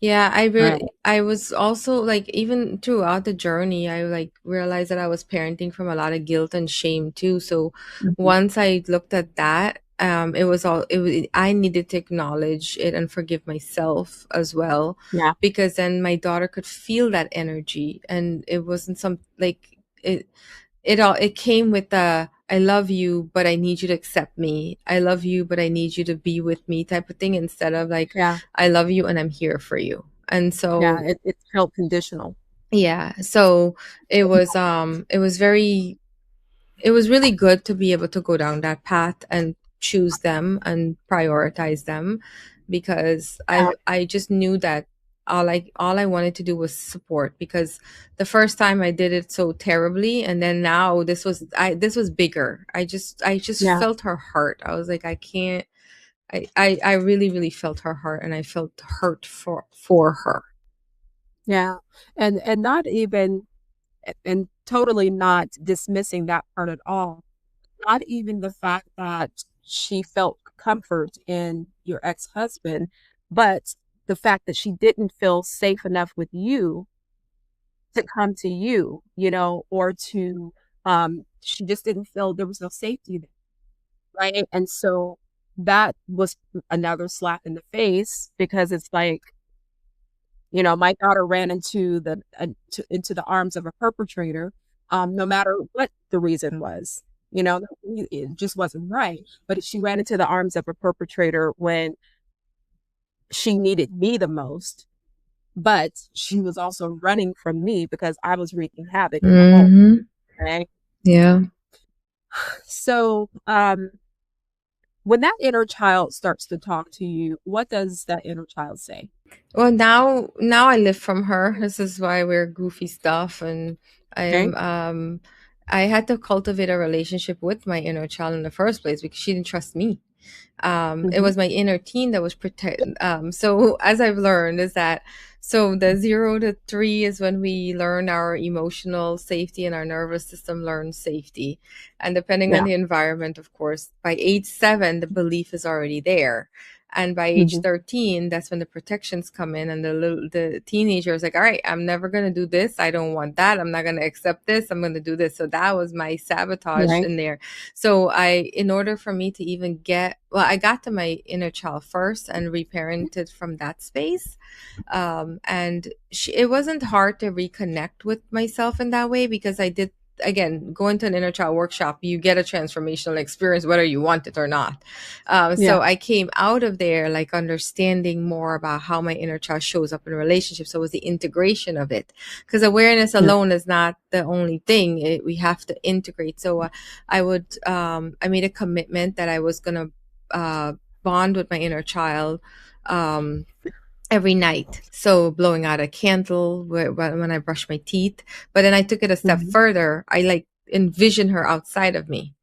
Yeah, right? I was also like, even throughout the journey, I like realized that I was parenting from a lot of guilt and shame too. So Mhm. once I looked at that, it was, I needed to acknowledge it and forgive myself as well, Yeah, because then my daughter could feel that energy, and it wasn't some like it came with the I love you, but I need you to accept me. I love you, but I need you to be with me type of thing, instead of like, yeah, I love you and I'm here for you. And yeah. so It felt conditional. yeah, so it was very, it was really good to be able to go down that path and choose them and prioritize them, because Yeah, I just knew that all I wanted to do was support, because the first time I did it so terribly, and then now this was bigger. I just yeah, felt her heart. I was like, I can't, I really really felt her heart, and I felt hurt for her. yeah. And not even, and totally not dismissing that part at all. Not even the fact that she felt comfort in your ex-husband, but the fact that she didn't feel safe enough with you to come to you, or to, she just didn't feel there was no safety there, right? And so that was another slap in the face, because it's like, my daughter ran into the arms of a perpetrator, no matter what the reason was. It just wasn't right. But she ran into the arms of a perpetrator when she needed me the most. But she was also running from me because I was wreaking havoc in the home. Hmm. Right. Yeah. So, when that inner child starts to talk to you, what does that inner child say? Well, now I live from her. This is why we're goofy stuff, and Okay. I'm I had to cultivate a relationship with my inner child in the first place, because she didn't trust me. It Hmm. was my inner teen that was protect. So as I've learned is that, so the 0 to 3 is when we learn our emotional safety, and our nervous system learns safety. And depending on Yeah. the environment, of course, by age 7, the belief is already there. And by age Hmm. 13, that's when the protections come in, and the teenager is like, all right, I'm never going to do this. I don't want that. I'm not going to accept this. I'm going to do this. So that was my sabotage Right. in there. So in order for me to even I got to my inner child first and reparented from that space. And it wasn't hard to reconnect with myself in that way, because I did, again, going to an inner child workshop, you get a transformational experience whether you want it or not. Yeah. So I came out of there like understanding more about how my inner child shows up in relationships. So it was the integration of it, because awareness Yeah. alone is not the only thing. We have to integrate. So I made a commitment that I was going to bond with my inner child um, every night. So blowing out a candle when I brush my teeth. But then I took it a step Hmm. further. I like envision her outside of me.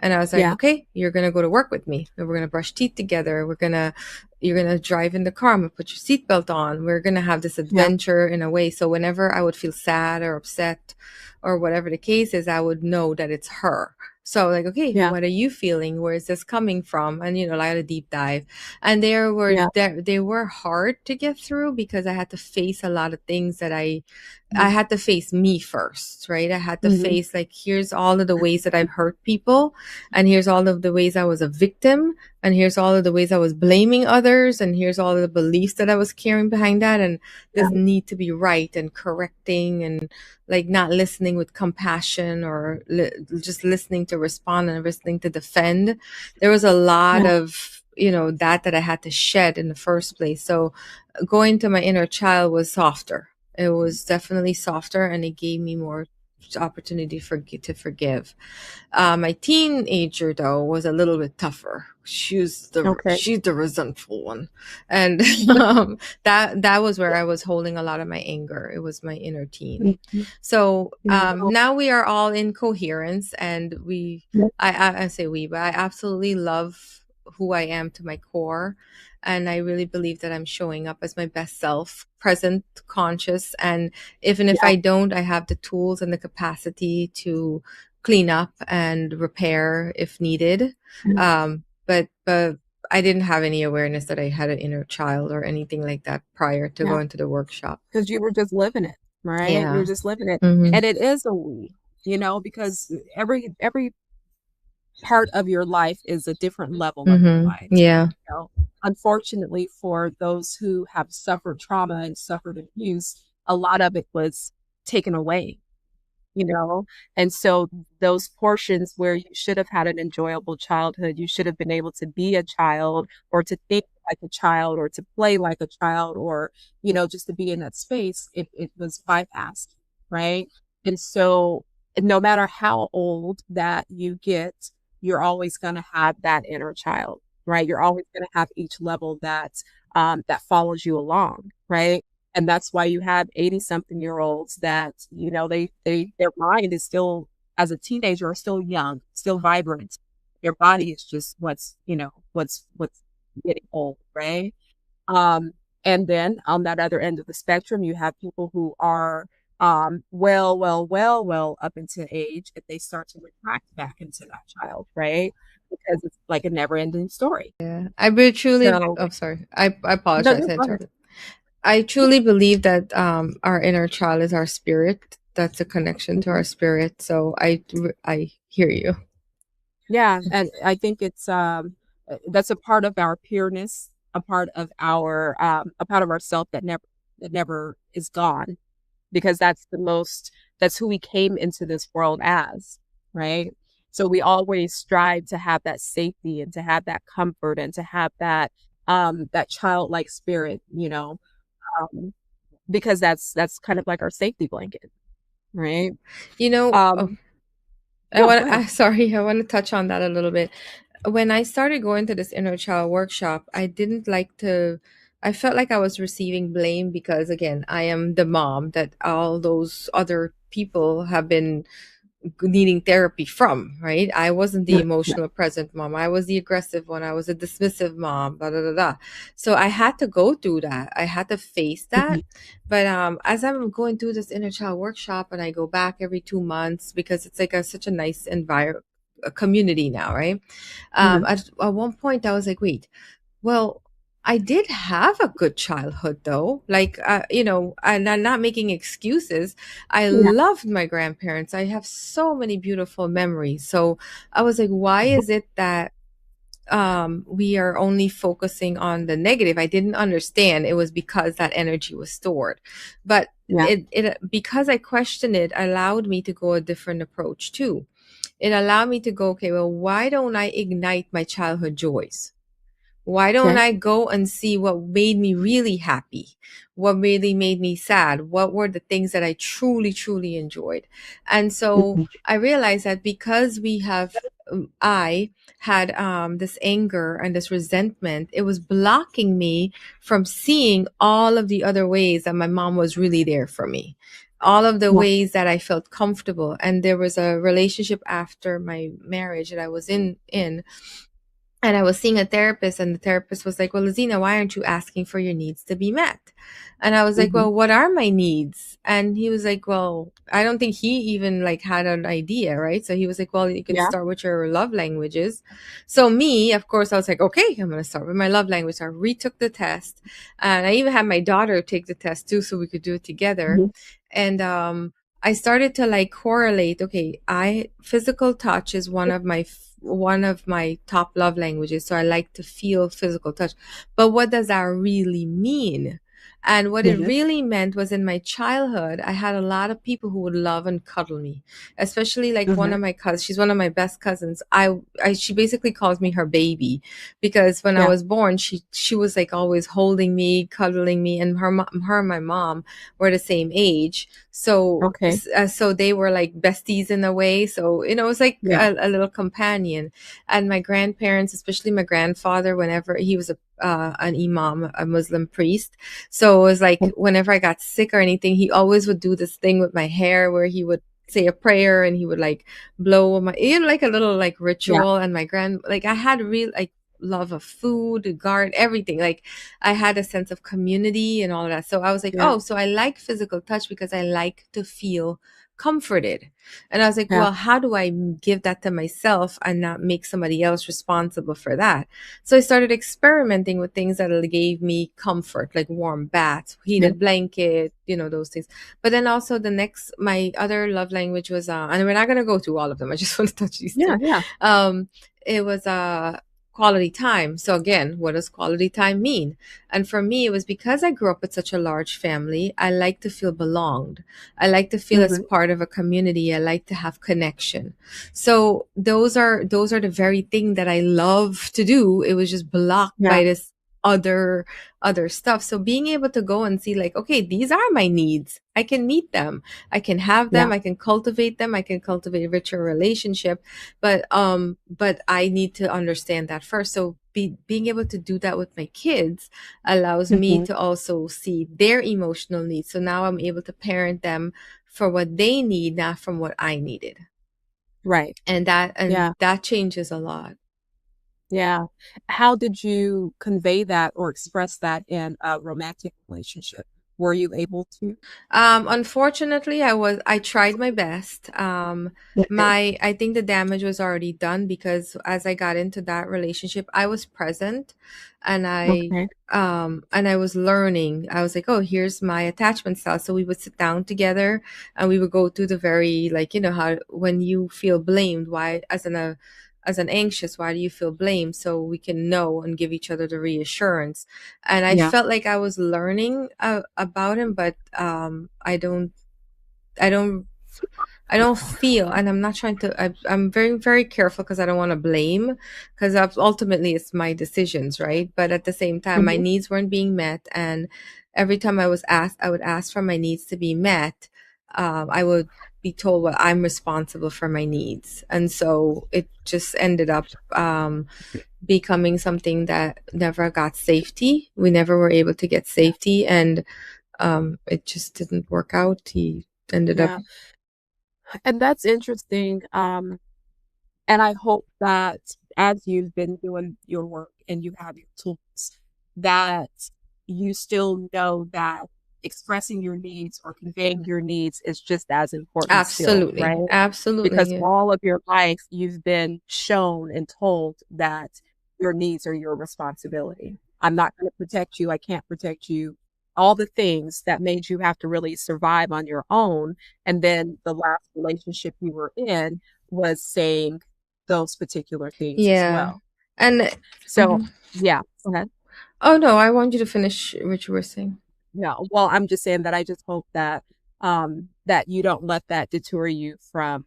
And I was like, Yeah. okay, you're going to go to work with me. And we're going to brush teeth together. You're going to drive in the car. I'm going to put your seatbelt on. We're going to have this Yeah. adventure in a way. So whenever I would feel sad or upset or whatever the case is, I would know that it's her. So like, okay, Yeah. what are you feeling? Where is this coming from? And, like a deep dive. And Yeah. they were hard to get through because I had to face a lot of things that I Mhm. had to face me first, right? I had to Mhm. face like, here's all of the ways that I've hurt people. And here's all of the ways I was a victim. And here's all of the ways I was blaming others. And here's all of the beliefs that I was carrying behind that. And Yeah. this need to be right and correcting and like not listening with compassion or just listening to respond and listening to defend. There was a lot Yeah. of, that I had to shed in the first place. So going to my inner child was softer. It was definitely softer, and it gave me more opportunity to forgive. My teenager though was a little bit tougher. Okay. She's the resentful one, and that was where I was holding a lot of my anger. It was my inner teen. Mhm. So Yeah. Well, now we are all in coherence, and yeah. I say we, but I absolutely love who I am to my core. And I really believe that I'm showing up as my best self, present, conscious. And even if Yeah. I don't, I have the tools and the capacity to clean up and repair if needed. But I didn't have any awareness that I had an inner child or anything like that prior to Yeah. going to the workshop. Because you were just living it, right? You were Yeah. just living it. Mm-hmm. And it is a we, because every part of your life is a different level of your Mm-hmm. life. Yeah. You know? Unfortunately, for those who have suffered trauma and suffered abuse, a lot of it was taken away, you know? And so those portions where you should have had an enjoyable childhood, you should have been able to be a child or to think like a child or to play like a child or, just to be in that space, it was bypassed, right? And so no matter how old that you get, you're always going to have that inner child, right? You're always going to have each level that follows you along, right? And that's why you have 80 something year olds that, their mind is still, as a teenager, are still young, still vibrant. Their body is just what's getting old, right? Um, and then on that other end of the spectrum, you have people who are, well up into age, and they start to retract back into that child, right? Because it's like a never ending story. Yeah. I be truly, So, oh, sorry. I no, apologize. no, I go ahead. interrupted. I truly believe that our inner child is our spirit. That's a connection to our Mhm. spirit. So I hear you. Yeah, and I think it's that's a part of our pureness, a part of ourself that never is gone, because that's who we came into this world as, right? So we always strive to have that safety and to have that comfort and to have that childlike spirit, um, because that's kind of like our safety blanket, right? You know, oh, Um, no, go ahead. sorry, I want to touch on that a little bit. When I started going to this inner child workshop, I didn't like to, I felt like I was receiving blame because, again, I am the mom that all those other people have been needing therapy from, right? I wasn't the Yeah, yeah. emotional present mom. I was the aggressive one. I was a dismissive mom, blah, blah, blah, blah. So I had to go through that. I had to face that. Mhm. But as I'm going through this inner child workshop and I go back every 2 months because it's like such a nice environment, a community now, right? Mhm. At one point I was like, wait, well, I did have a good childhood though. Like, and I'm not making excuses. I Yeah, loved my grandparents. I have so many beautiful memories. So I was like, why is it that we are only focusing on the negative? I didn't understand it was because that energy was stored. But yeah, it because I questioned it allowed me to go a different approach too. It allowed me to go, okay, well, why don't I ignite my childhood joys? Why don't okay. I go and see what made me really happy? What really made me sad? What were the things that I truly, truly enjoyed? And so Mhm. I realized that because I had this anger and this resentment, it was blocking me from seeing all of the other ways that my mom was really there for me. all of the Yeah. ways that I felt comfortable. And there was a relationship after my marriage that I was in, and I was seeing a therapist, and the therapist was like, "Well, Laziena, why aren't you asking for your needs to be met?" And I was like, Hmm. "Well, what are my needs?" And he was like, "Well," I don't think he even like had an idea, right? So he was like, "Well, you can Yeah. start with your love languages." So me, of course, I was like, "Okay, I'm going to start with my love language." So I retook the test, and I even had my daughter take the test too, so we could do it together. Hmm. And I started to like correlate. Okay, I physical touch is one of my top love languages. So I like to feel physical touch. But what does that really mean? And what it Hmm. really meant was in my childhood, I had a lot of people who would love and cuddle me, especially like one Hmm. of my cousins. She's one of my best cousins. She basically calls me her baby because when I Yeah. was born, she was like always holding me, cuddling me, and her and my mom were the same age. So Okay. so they were like besties in a way. So it was like Yeah. a little companion. And my grandparents, especially my grandfather, whenever he was an imam, a Muslim priest, so it was like whenever I got sick or anything, he always would do this thing with my hair where he would say a prayer and he would like blow my, like a little like Yeah. ritual. And my like I had real like love of food, garden, everything. Like I had a sense of community and all of that. So I was like, Yeah. oh, so I like physical touch because I like to feel comforted. And I was like, Yeah. well, how do I give that to myself and not make somebody else responsible for that? So I started experimenting with things that gave me comfort, like warm baths, Yeah. heated blanket, those things. But then also my other love language was, and we're not going to go through all of them. I just want to touch these Yeah. two. Yeah. Um, it was, quality time. So again, what does quality time mean? And for me, it was because I grew up with such a large family. I like to feel belonged. I like to feel as Hmm. part of a community. I like to have connection. So those are the very thing that I love to do. It was just blocked Yeah. by this other other stuff. So being able to go and see like, okay, these are my needs. I can meet them. I can have Yeah. them. I can cultivate them. I can cultivate a richer relationship. But I need to understand that first. So being able to do that with my kids allows me Hmm. to also see their emotional needs. So now I'm able to parent them for what they need, not from what I needed. Right. And that and Yeah. that changes a lot. Yeah. How did you convey that or express that in a romantic relationship? Were you able to? Unfortunately, I tried my best. Okay. I think the damage was already done because as I got into that relationship, I was present and Okay. I was learning. I was like, oh, here's my attachment style. So we would sit down together and we would go through the very, like, how when you feel blamed, why as an anxious, why do you feel blamed? So we can know and give each other the reassurance. And I Yeah. felt like I was learning about him, but I don't, I don't feel, and I'm not trying to. I'm very, very careful because I don't want to blame, because ultimately it's my decisions, right? But at the same time, my Hmm. needs weren't being met, and every time I was asked, I would ask for my needs to be met. I would be told, well, I'm responsible for my needs, and so it just ended up becoming something that never got safety. We never were able to get safety, and it just didn't work out. He ended up. Yeah. And that's interesting. And I hope that as you've been doing your work and you have your tools, that you still know that expressing your needs or conveying your needs is just as important still, Absolutely. right? Absolutely. Because Yeah. all of your life you've been shown and told that your needs are your responsibility. I'm not going to protect you. I can't protect you. All the things that made you have to really survive on your own. And then the last relationship you were in was saying those particular things as Yeah. well. And So, mhm. yeah, go ahead. Oh no, I want you to finish what you were saying. Yeah, well, I'm just saying that I just hope that that you don't let that deter you from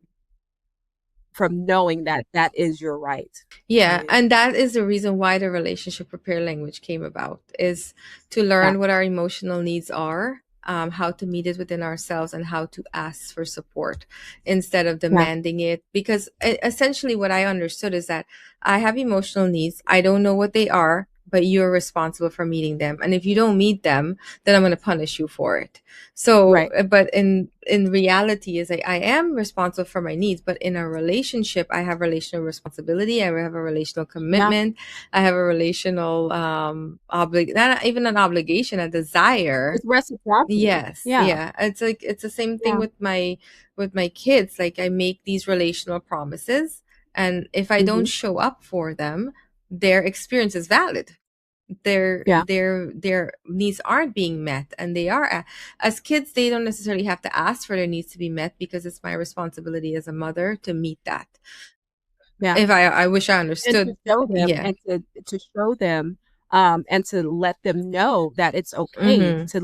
knowing that that is your right, Yeah, right? and that is the reason why the relationship repair language came about, is to Yeah, learn what our emotional needs are, how to meet it within ourselves, and how to ask for support instead of yeah, demanding it. Because essentially, what I understood is that I have emotional needs. I don't know what they are, but you're responsible for meeting them. And if you don't meet them, then I'm going to punish you for it. So, Right. but in reality is I am responsible for my needs, but in a relationship, I have relational responsibility. I have a relational Yeah. commitment. I have a relational, not even an obligation, a desire. It's reciprocity. Yes. Yeah. Yeah. It's like, it's the same thing Yeah. with my kids. Like I make these relational promises, and if I don't Hmm. show up for them, their experience is valid. Yeah. Their needs aren't being met, and they are, as kids, they don't necessarily have to ask for their needs to be met, because it's my responsibility as a mother to meet that. Yeah. If I wish I And to understood. show them Yeah. and to show them and to let them know that it's okay Mm-hmm. to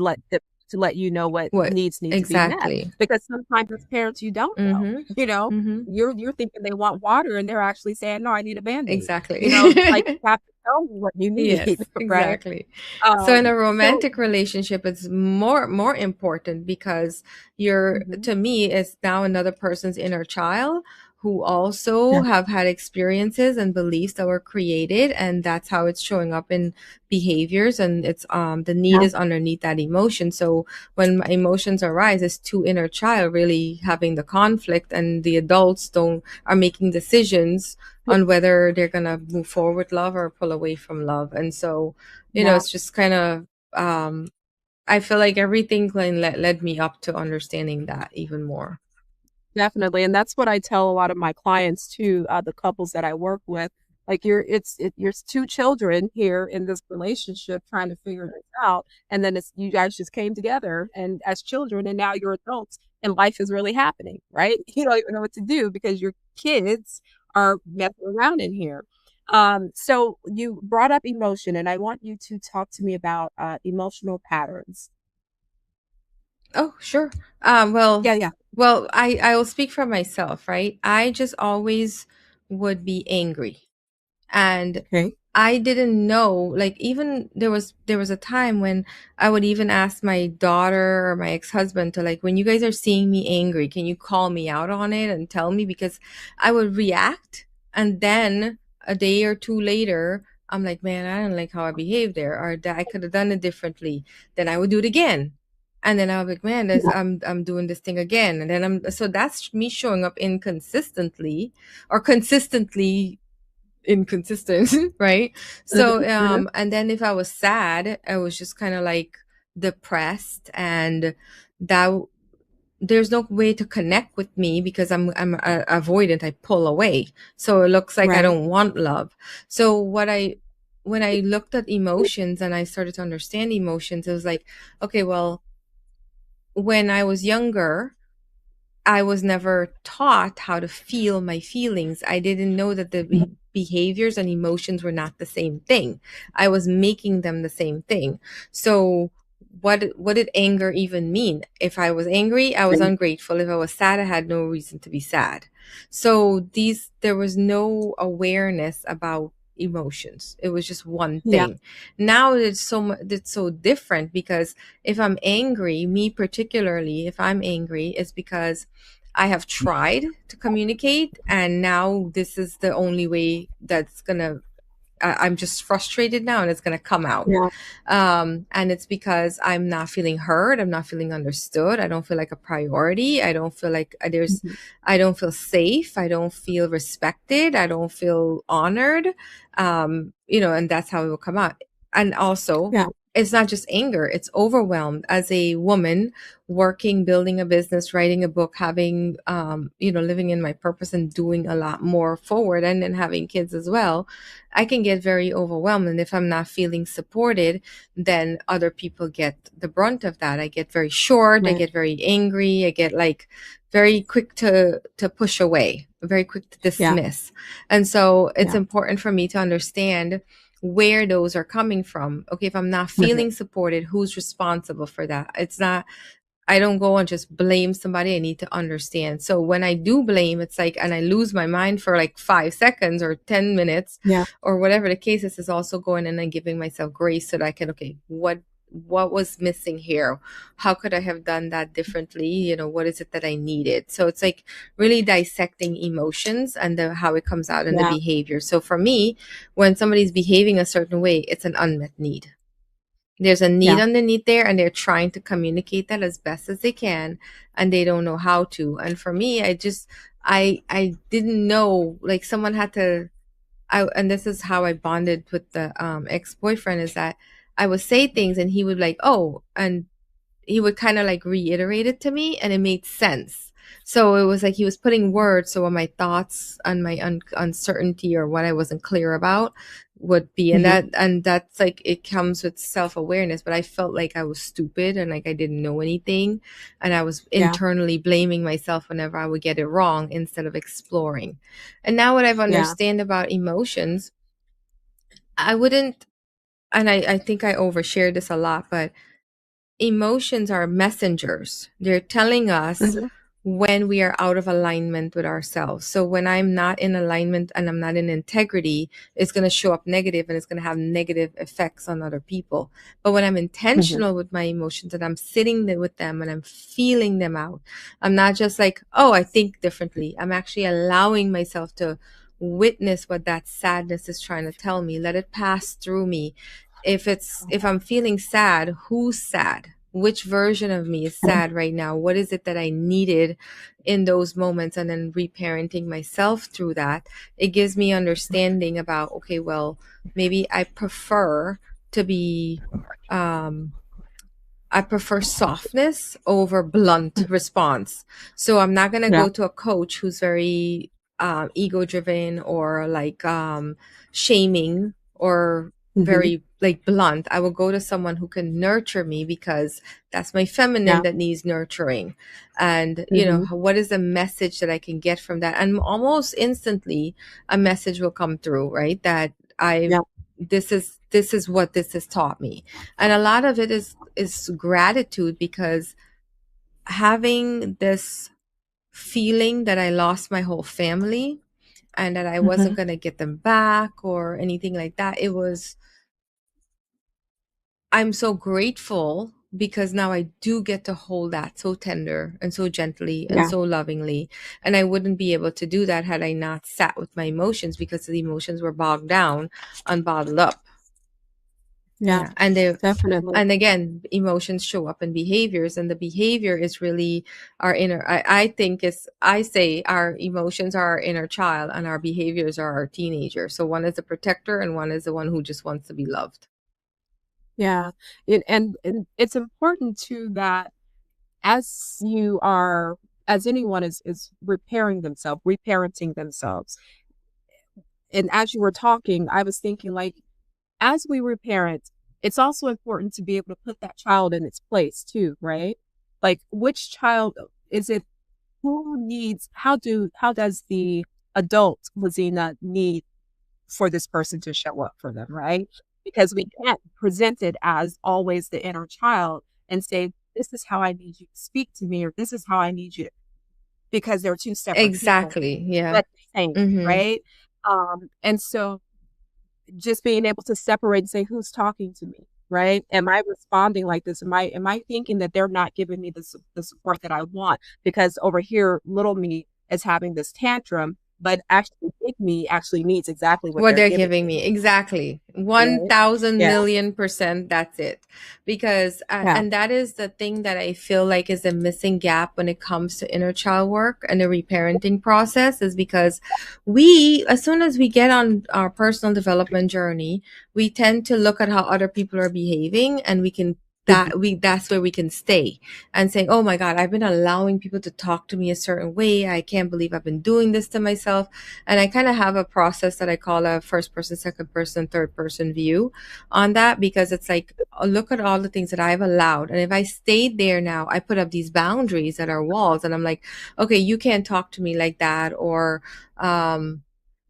let you know what What needs need to be met. exactly? Because sometimes as parents you don't know. Mm-hmm. You know, Mm-hmm. you're thinking they want water and they're actually saying, no, I need a Band-Aid. Exactly. You know, it's like you have to tell me what you need, Yes, right? exactly. So in a So romantic relationship, it's more important, because you're, mhm. to me, it's now another person's inner child who also Yeah. have had experiences and beliefs that were created, and that's how it's showing up in behaviors, and it's the need Yeah. is underneath that emotion. So when my emotions arise, it's two inner child really having the conflict, and the adults don't are making decisions Yeah. on whether they're gonna move forward with love or pull away from love. And so, Yeah. it's just kind of, I feel like everything led me up to understanding that even more. Definitely, and that's what I tell a lot of my clients too, the couples that I work with. Like you're 2 children here in this relationship trying to figure this out, and then it's you guys just came together and as children, and now you're adults and life is really happening, right? You don't even know what to do because your kids are messing around in here. So you brought up emotion, and I want you to talk to me about emotional patterns. Oh, sure. Well, Yeah, yeah. I will speak for myself, right? I just always would be angry. And Okay. I didn't know, like, even there was a time when I would even ask my daughter or my ex-husband to, like, when you guys are seeing me angry, can you call me out on it and tell me? Because I would react, and then a day or two later, I'm like, man, I don't like how I behaved there, or that I could have done it differently. Then I would do it again. And then I was like, man, Yeah, I'm doing this thing again. And then so that's me showing up inconsistently, or consistently inconsistent, right? mhm, So mhm, and then if I was sad, I was just kind of like depressed, and that there's no way to connect with me, because I'm avoidant. I pull away, so it looks like I right. don't want love. So when I looked at emotions and I started to understand emotions, it was like, okay, well, when I was younger, I was never taught how to feel my feelings. I didn't know that the behaviors and emotions were not the same thing. I was making them the same thing. So what did anger even mean? If I was angry, I was Right. ungrateful. If I was sad, I had no reason to be sad. So there was no awareness about emotions. It was just one Yeah, thing. Now it's so different, because if I'm angry, me particularly, if I'm angry, it's because I have tried to communicate, and now this is the only way that's gonna, I'm just frustrated now, and it's gonna come out. yeah, And it's because I'm not feeling heard. I'm not feeling understood. I don't feel like a priority. I don't feel like mhm, I don't feel safe. I don't feel respected. I don't feel honored. And that's how it will come out. And also, yeah, it's not just anger, it's overwhelmed. As a woman working, building a business, writing a book, having, living in my purpose and doing a lot more forward, and then having kids as well, I can get very overwhelmed. And if I'm not feeling supported, then other people get the brunt of that. I get very short, I right. get very angry, I get like very quick to push away, very quick to Yeah, dismiss. And so it's yeah, important for me to understand where those are coming from. Okay, if I'm not right. feeling supported, who's responsible for that? It's not, I don't go and just blame somebody. I need to understand. So when I do blame, it's like, and I lose my mind for like 5 seconds or 10 minutes Yeah, or whatever the case is also going in and giving myself grace so that I can, okay, what was missing here? How could I have done that differently? What is it that I needed? So it's like really dissecting emotions and how it comes out in the Yeah. behavior. So for me, when somebody's behaving a certain way, it's an unmet need. There's a need Yeah. underneath there, and they're trying to communicate that as best as they can, and they don't know how to. And for me, I didn't know, like, someone had to. And this is how I bonded with the ex-boyfriend, is that I would say things and he would like, oh, and he would kind of like reiterate it to me, and it made sense. So it was like he was putting words, so what my thoughts and my uncertainty or what I wasn't clear about would be. And Hmm. that's like, it comes with self-awareness, but I felt like I was stupid and like I didn't know anything, and I was Yeah. internally blaming myself whenever I would get it wrong instead of exploring. And now what I've Yeah. understand about emotions, I wouldn't, and I think I overshare this a lot, but emotions are messengers. They're telling us Hmm. when we are out of alignment with ourselves. So when I'm not in alignment and I'm not in integrity, it's going to show up negative, and it's going to have negative effects on other people. But when I'm Hmm. intentional with my emotions and I'm sitting there with them and I'm feeling them out, I'm not just like, oh, I think differently. I'm actually allowing myself to witness what that sadness is trying to tell me. Let it pass through me. If I'm feeling sad, who's sad? Which version of me is sad right now? What is it that I needed in those moments? And then reparenting myself through that, it gives me understanding about, okay, well, maybe to be um I prefer softness over blunt response. So I'm not going to Yeah. go to a coach who's very ego driven or like shaming or Hmm. very like blunt. I will go to someone who can nurture me, because that's my feminine Yeah. that needs nurturing. And, Hmm. what is the message that I can get from that? And almost instantly, a message will come through, right? That I, Yeah. this is what this has taught me. And a lot of it is gratitude, because having this feeling that I lost my whole family and that I wasn't Hmm. going to get them back or anything like that, I'm so grateful, because now I do get to hold that so tender and so gently and Yeah. so lovingly. And I wouldn't be able to do that had I not sat with my emotions, because the emotions were bogged down and bottled up. Yeah. Yeah. And Definitely. again, emotions show up in behaviors, and the behavior is really our inner. I think I say our emotions are our inner child, and our behaviors are our teenager. So one is a protector, and one is the one who just wants to be loved. Yeah. And it's important too that as you are, as anyone is repairing themselves, reparenting themselves. And as you were talking, I was thinking, like, as we reparent, it's also important to be able to put that child in its place too, right? Like, which child is it? Who needs? How does the adult Laziena need for this person to show up for them, right? Because we can't present it as always the inner child and say, this is how I need you to speak to me, or this is how I need you to, because they're two separate people, Exactly. Yeah. but the same, Mm-hmm. right? And so just being able to separate and say, who's talking to me, right? Am I responding like this? Am I thinking that they're not giving me the support that I want? Because over here, little me is having this tantrum, but actually big me actually needs exactly what What they're they're giving giving me, me, exactly, right? 1000 Yeah. million percent, that's it. Because Yeah. and that is the thing that I feel like is a missing gap when it comes to inner child work and the reparenting process, is because we, as soon as we get on our personal development journey, we tend to look at how other people are behaving, and we can Mhm. that's where we can stay and saying, oh my god, I've been allowing people to talk to me a certain way, I can't believe I've been doing this to myself. And I kind of have a process that I call a first person, second person, third person view on that, because it's like, look at all the things that I've allowed. And if I stayed there now, I put up these boundaries that are walls, and I'm like, okay, you can't talk to me like that. Or,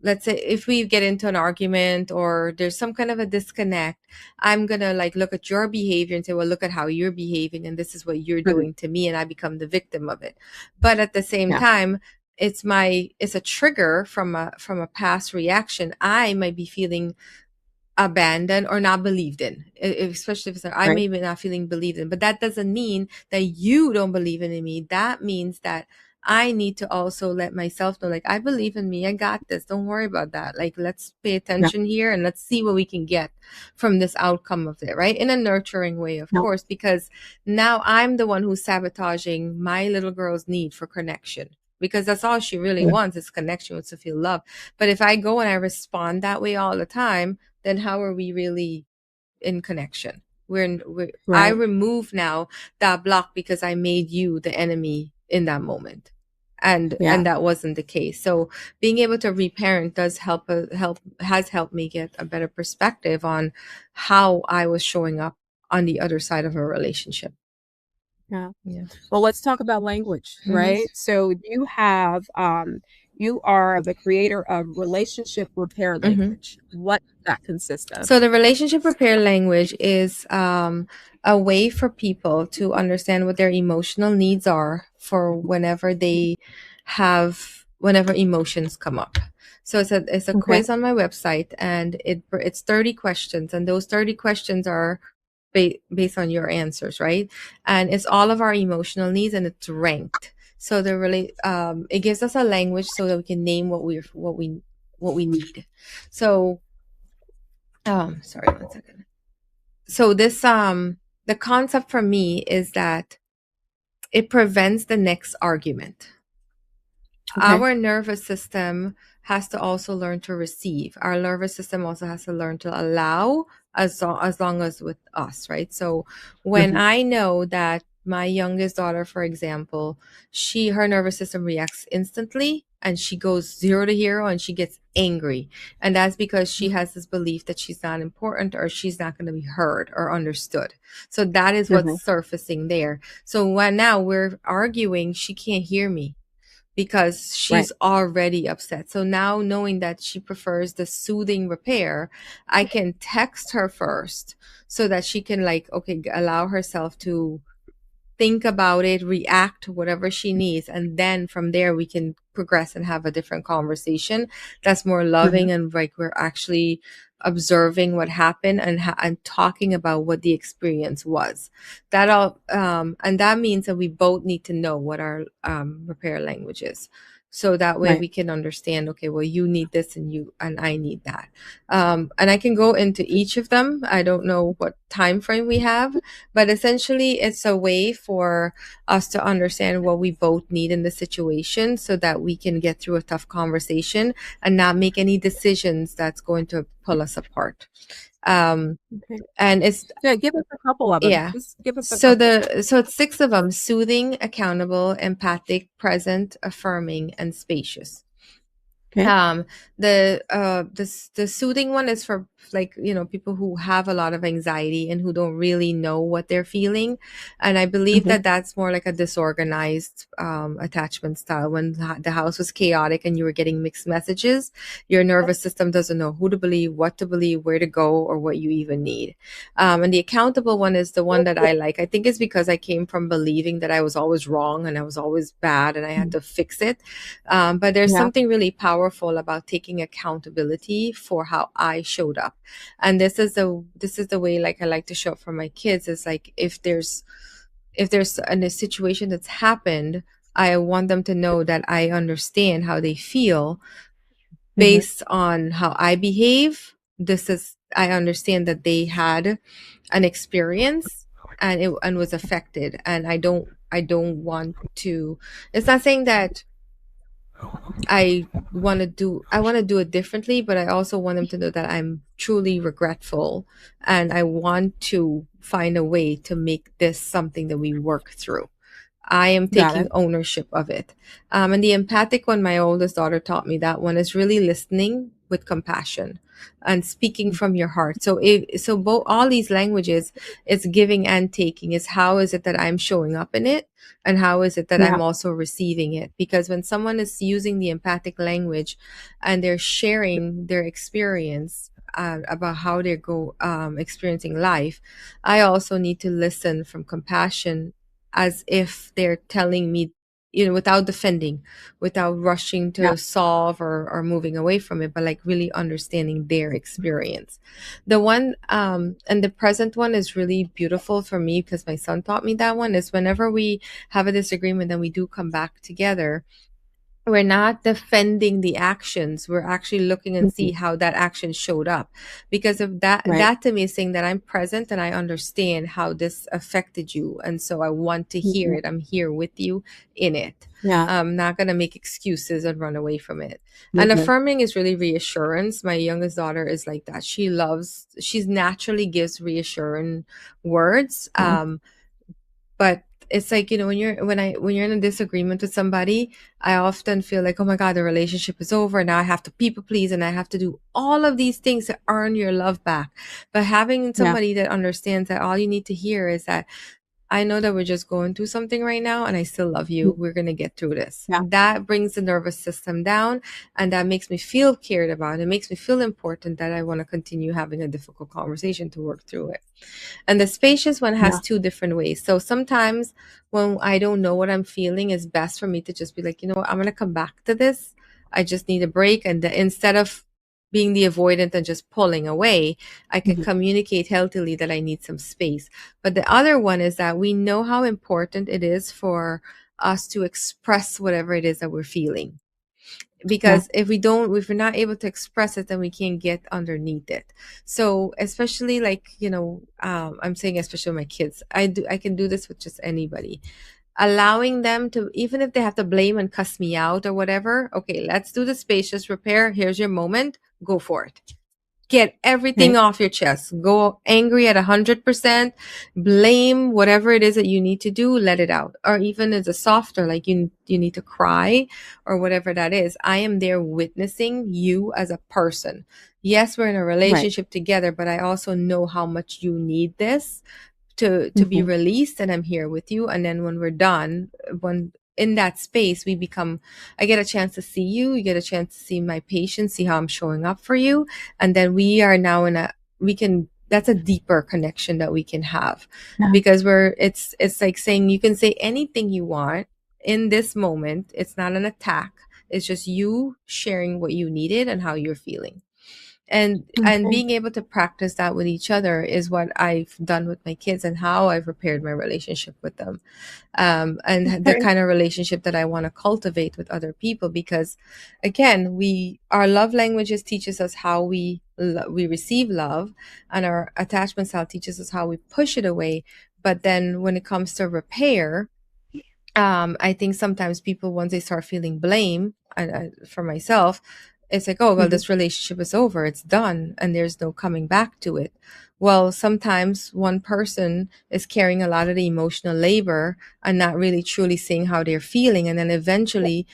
let's say if we get into an argument or there's some kind of a disconnect, I'm going to like look at your behavior and say, well, look at how you're behaving, and this is what you're Mhm. doing to me. And I become the victim of it. But at the same Yeah. time, it's a trigger from a past reaction. I might be feeling abandoned or not believed in, especially if it's like, I Right. may be not feeling believed in, but that doesn't mean that you don't believe in me. That means that I need to also let myself know, like, I believe in me. I got this. Don't worry about that. Like, let's pay Yeah. attention here and let's see what we can get from this outcome of it, right? In a nurturing way, of No. course, because now I'm the one who's sabotaging my little girl's need for connection, because that's all she really Yeah. wants is connection, wants to feel love. But if I go and I respond that way all the time, then how are we really in connection? I Right. remove now that block because I made you the enemy in that moment. And Yeah. that wasn't the case. So being able to reparent does has helped me get a better perspective on how I was showing up on the other side of a relationship. Yeah. Yeah. Well, let's talk about language, Mm-hmm. right? So you are the creator of relationship repair Mm-hmm. language. What does that consist of? So the relationship repair language is a way for people to understand what their emotional needs are for whenever emotions come up. So it's a Okay. quiz on my website, and it's 30 questions, and those 30 questions are based on your answers, right? And it's all of our emotional needs, and it's ranked. So it gives us a language so that we can name what we need. So sorry, one second. So the concept for me is that it prevents the next argument. Okay. Our nervous system has to also learn to receive. Our nervous system also has to learn to allow, as long as with us, right? So when Hmm. I know that my youngest daughter, for example, her nervous system reacts instantly and she goes 0 to hero and she gets angry. And that's because she has this belief that she's not important or she's not going to be heard or understood. So that is Hmm. what's surfacing there. So when now we're arguing, she can't hear me because Right. she's already upset. So now knowing that she prefers the soothing repair, I can text her first so that she can, like, okay, allow herself to think about it, react to whatever she needs, and then from there we can progress and have a different conversation that's more Hmm. loving and like we're actually observing what happened and talking about what the experience was. That all and that means that we both need to know what our repair language is. So that way Right. we can understand, okay, well, you need this and I need that. And I can go into each of them. I don't know what time frame we have, but essentially, it's a way for us to understand what we both need in the situation so that we can get through a tough conversation and not make any decisions that's going to pull us apart. Um, Okay. and it's, Yeah. Give us a couple of them. yeah. Just give us a So couple. it's six of them: soothing, accountable, empathic, present, affirming, and spacious. Okay. um the soothing one is for, like, people who have a lot of anxiety and who don't really know what they're feeling, and I believe Hmm. that that's more like a disorganized attachment style. When the house was chaotic and you were getting mixed messages, your nervous system doesn't know who to believe, what to believe, where to go, or what you even need. And the accountable one is the one that I like. I think it's because I came from believing that I was always wrong and I was always bad and I had to fix it. But there's Yeah. something really powerful about taking accountability for how I showed up. And this is the way, like, I like to show up for my kids. Is like, if there's a situation that's happened, I want them to know that I understand how they feel Hmm. based on how I behave. I understand that they had an experience and was affected, and I don't want to. It's not saying that I want to do it differently, but I also want them to know that I'm truly regretful and I want to find a way to make this something that we work through. I am Got taking it. ownership of it. And the empathic one, my oldest daughter taught me that one is really listening with compassion and speaking from your heart. So both all these languages, it's giving and taking. Is how is it that I'm showing up in it, and how is it that Yeah. I'm also receiving it? Because when someone is using the empathic language and they're sharing their experience about how they go experiencing life, I also need to listen from compassion as if they're telling me without defending, without rushing Yeah. to solve or moving away from it, but like really understanding their experience. The one and the present one is really beautiful for me because my son taught me that one, is whenever we have a disagreement and we do come back together, we're not defending the actions, we're actually looking and see Mhm. how that action showed up, because of that, Right. that to me is saying that I'm present and I understand how this affected you, and so I want to hear Mhm. it. I'm here with you in it. Yeah. I'm not going to make excuses and run away from it. And Mhm. affirming is really reassurance. My youngest daughter is like that. She's naturally gives reassuring words. Yeah. But it's like, when you're in a disagreement with somebody, I often feel like, oh my god, the relationship is over now. I have to people please and I have to do all of these things to earn your love back. But having Yeah. somebody that understands that all you need to hear is that I know that we're just going through something right now and I still love you. Mhm. We're going to get through this. Yeah. That brings the nervous system down, and that makes me feel cared about. It makes me feel important, that I want to continue having a difficult conversation to work through it. And the spacious one has Yeah. two different ways. So sometimes when I don't know what I'm feeling, it's best for me to just be like, you know what, I'm going to come back to this. I just need a break. And instead of being the avoidant and just pulling away, I can Mhm. communicate healthily that I need some space. But the other one is that we know how important it is for us to express whatever it is that we're feeling, Yeah. because if we're not able to express it, then we can't get underneath it. So especially, like, I'm saying especially with my kids, I can do this with just anybody, allowing them to, even if they have to blame and cuss me out or whatever, okay, let's do the spacious repair. Here's your moment, go for it. Get everything Okay. off your chest. Go angry at 100%. Blame whatever it is that you need to do. Let it out. Or even as a softer, like you need to cry or whatever that is. I am there witnessing you as a person. Yes, we're in a Right. relationship together, but I also know how much you need this to be Mhm. released, and I'm here with you. And then when we're done, when in that space we become, I get a chance to see you, you get a chance to see my patience, see how I'm showing up for you, and then we are now in a, we can, that's a deeper connection that we can have, Yeah. because it's like saying you can say anything you want in this moment. It's not an attack, it's just you sharing what you needed and how you're feeling. And Okay. being able to practice that with each other is what I've done with my kids, and how I've repaired my relationship with them, and the Okay. kind of relationship that I want to cultivate with other people. Because again, our love languages teaches us how we receive love, and our attachment style teaches us how we push it away. But then when it comes to repair, I think sometimes people, once they start feeling blame, and for myself, it's like, oh well, Mhm. this relationship is over, it's done, and there's no coming back to it. Well, sometimes one person is carrying a lot of the emotional labor and not really truly saying how they're feeling, and then eventually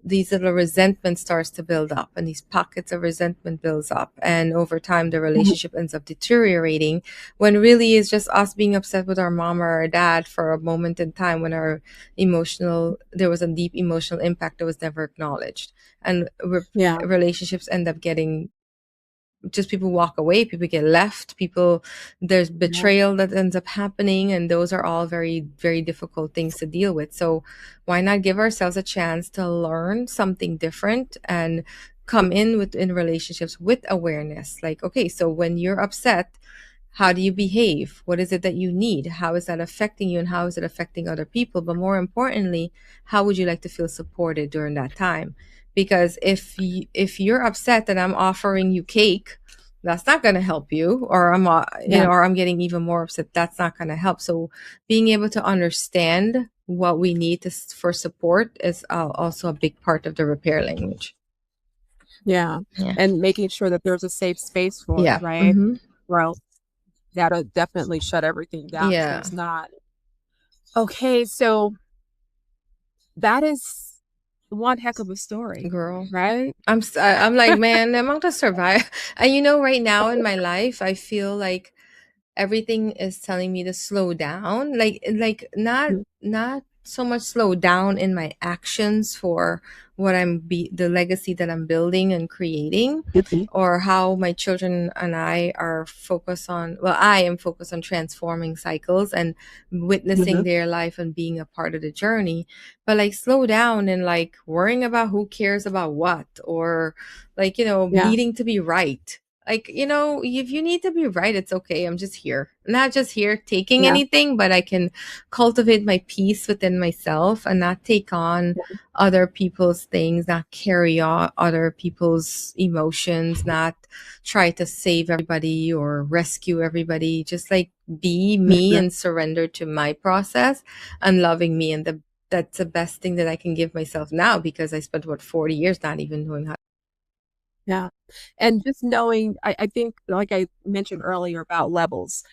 these little resentment starts to build up, and these pockets of resentment builds up, and over time the Mhm. relationship ends up deteriorating, when really it's just us being upset with our mom or our dad for a moment in time, when there was a deep emotional impact that was never acknowledged. And Yeah. relationships end up getting, just people walk away, people get left, people, there's Yeah. betrayal that ends up happening, and those are all very, very difficult things to deal with. So why not give ourselves a chance to learn something different and come in relationships with awareness, like, okay, so when you're upset, how do you behave? What is it that you need? How is that affecting you, and how is it affecting other people? But more importantly, how would you like to feel supported during that time? Because if you're upset and I'm offering you cake, that's not going to help you, or Yeah. or I'm getting even more upset, that's not going to help. So being able to understand what we need for support is also a big part of the repair language. Yeah. Yeah. And making sure that there's a safe space for it, Yeah. right? Mm-hmm. Well, that'll definitely shut everything down if Yeah. there's not. Okay, so that is one heck of a story, Girl, right? I'm like, man, I'm to survive. And right now in my life, I feel like everything is telling me to slow down. Like not Mhm. so much slowed down in my actions for what the legacy that I'm building and creating, Mhm. or how my children and I are focused on, well, I am focused on transforming cycles and witnessing Mhm. their life and being a part of the journey. But like slow down and like worrying about who cares about what, or like, Yeah. needing to be right. Like, if you need to be right, it's okay. I'm just here. I'm not just here taking Yeah. anything, but I can cultivate my peace within myself and not take on other people's things, not carry on other people's emotions, not try to save everybody or rescue everybody. Just like be me Mhm. and surrender to my process and loving me. And that's the best thing that I can give myself now, because I spent 40 years not even knowing how. Yeah. And just knowing, I think, like I mentioned earlier about levels,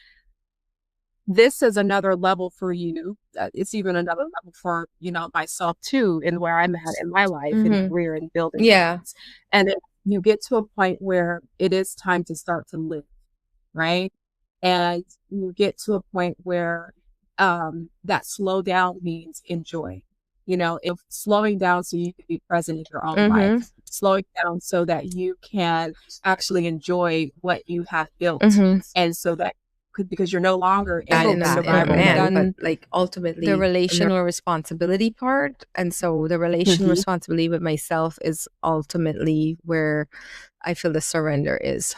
this is another level for you. It's even another level for, myself too, and where I'm at in my life and Mm-hmm. career and building Yeah. things. And if you get to a point where it is time to start to live, right? And you get to a point where that slow down means enjoy. If slowing down so you can be present in your own life, Mm-hmm. slowing down so that you can actually enjoy what you have built. Mm-hmm. And so that because you're no longer That in in a survival man, but mode. like the ultimately relational responsibility part. And so the relational Mhm. responsibility with myself is ultimately where I feel the surrender is.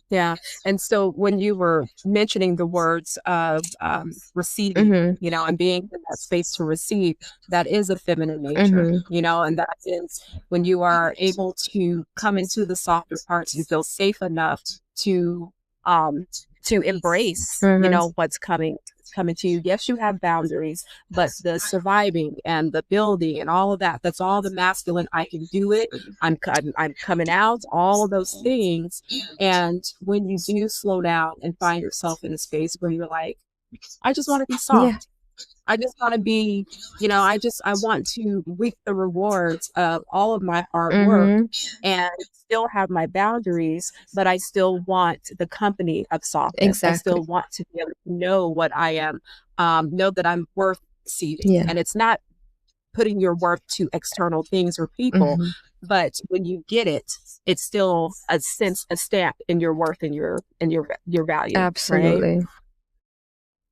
Yeah. And so when you were mentioning the words of receiving, Mm-hmm. and being in that space to receive, that is a feminine nature, Mm-hmm. and that is when you are able to come into the softer parts, you feel safe enough to um to embrace, Mm-hmm. what's coming to you. Yes, you have boundaries, but the surviving and the building and all of that, that's all the masculine. I can do it. I'm coming out, all of those things. And when you do slow down and find yourself in a space where you're like, I just want to be Yeah. soft. I just want to be, I want to reap the rewards of all of my hard work Mm-hmm. and still have my boundaries, but I still want the company of softness. I Exactly. still want to be able to know what I am, know that I'm worth receiving. Yeah. And it's not putting your worth to external things or people, Mm-hmm. but when you get it, it's still a stamp in your worth and your value, right? Absolutely.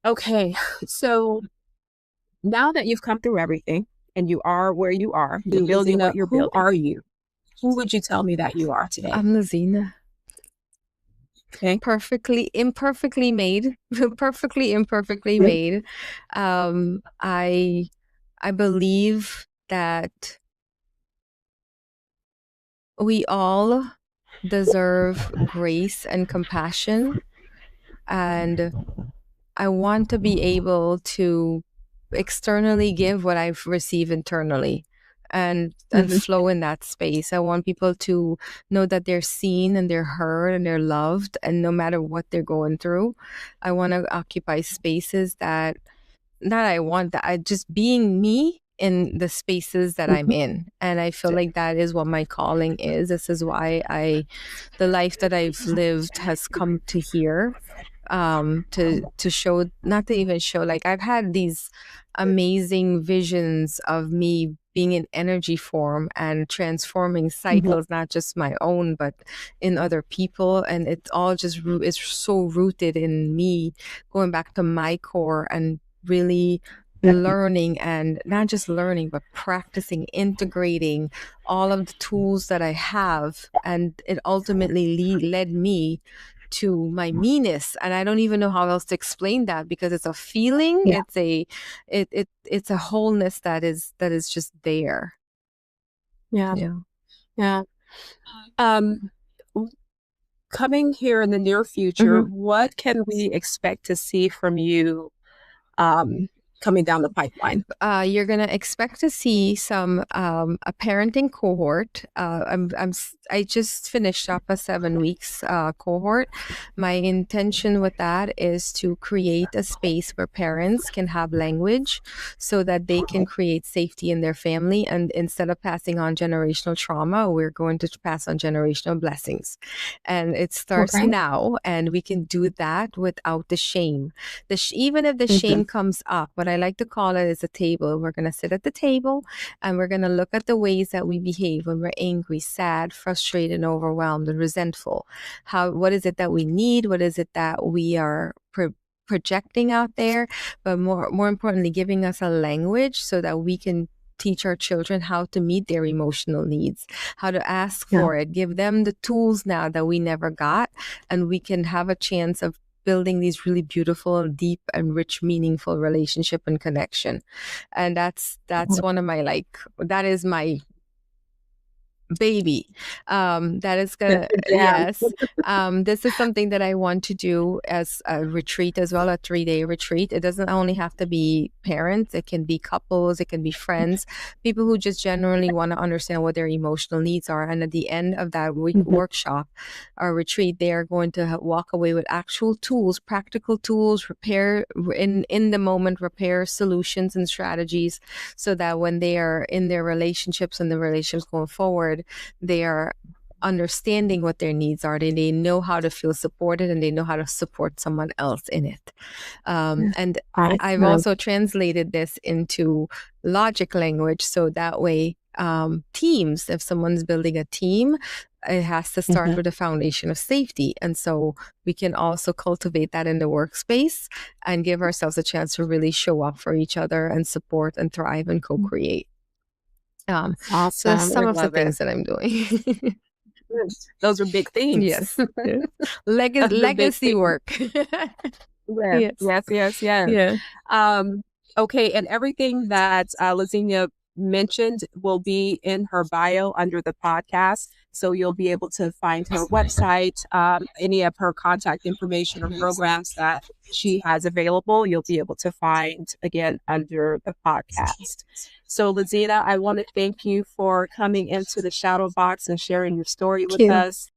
Okay, so now that you've come through everything and you are where you are, you're building Laziena, what you're who building, are you? Who would you tell me that you are today? I'm Laziena. Okay. Perfectly, imperfectly made, perfectly, imperfectly Yeah. made. I believe that we all deserve grace and compassion, and I want to be able to externally give what I've received internally, and Mhm. flow in that space. I want people to know that they're seen and they're heard and they're loved, and no matter what they're going through, I want to occupy spaces that not I want that I just being me in the spaces that I'm Mhm. in. And I feel like that is what my calling is. This is why the life that I've lived has come to here, to show, not to even show, like I've had these amazing visions of me being in energy form and transforming Mhm. cycles, not just my own but in other people, and it's all just it's so rooted in me going back to my core and really learning, and not just learning but practicing, integrating all of the tools that I have, and it ultimately led me to my meanness. And I don't even know how else to explain that, because it's a feeling, Yeah. it's a wholeness that is just there. Yeah. Yeah. Yeah. Um, Coming here in the near future, Mm-hmm. what can we expect to see from you um, coming down the pipeline? You're gonna expect to see some a parenting cohort. I just finished up a 7 weeks cohort. My intention with that is to create a space where parents can have language, so that they can create safety in their family. And instead of passing on generational trauma, we're going to pass on generational blessings. And it starts Okay. now, and we can do that without the shame. Even if the Mhm. shame comes up, what I like to call it is a table. We're going to sit at the table and we're going to look at the ways that we behave when we're angry, sad, frustrated, and overwhelmed and resentful. What is it that we need? What is it that we are projecting out there? But more importantly, giving us a language so that we can teach our children how to meet their emotional needs, how to ask for it, give them the tools now that we never got, and we can have a chance of building these really beautiful, deep, and rich, meaningful relationship and connection. And that's one of my that is my baby. That is gonna yes. This is something that I want to do as a retreat as well, a 3-day retreat. It doesn't only have to be parents, it can be couples, it can be friends, people who just generally want to understand what their emotional needs are. And at the end of that workshop or retreat, they are going to walk away with actual tools, practical tools, repair in the moment, repair solutions and strategies, so that when they are in their relationships and the relationships going forward, they are understanding what their needs are. They know how to feel supported, and they know how to support someone else in it. And I've also translated this into logic language, so that way teams, if someone's building a team, it has to start with a foundation of safety. And so we can also cultivate that in the workspace and give ourselves a chance to really show up for each other and support and thrive and co-create. Awesome. So that's some of the things that I'm doing. Those are big things. Yes. Legacy work. Yes. Yeah. Okay, and everything that Laziena mentioned will be in her bio under the podcast. So you'll be able to find her website, any of her contact information or programs that she has available, you'll be able to find again under the podcast. So Laziena, I want to thank you for coming into the Shadow Box and sharing your story with us.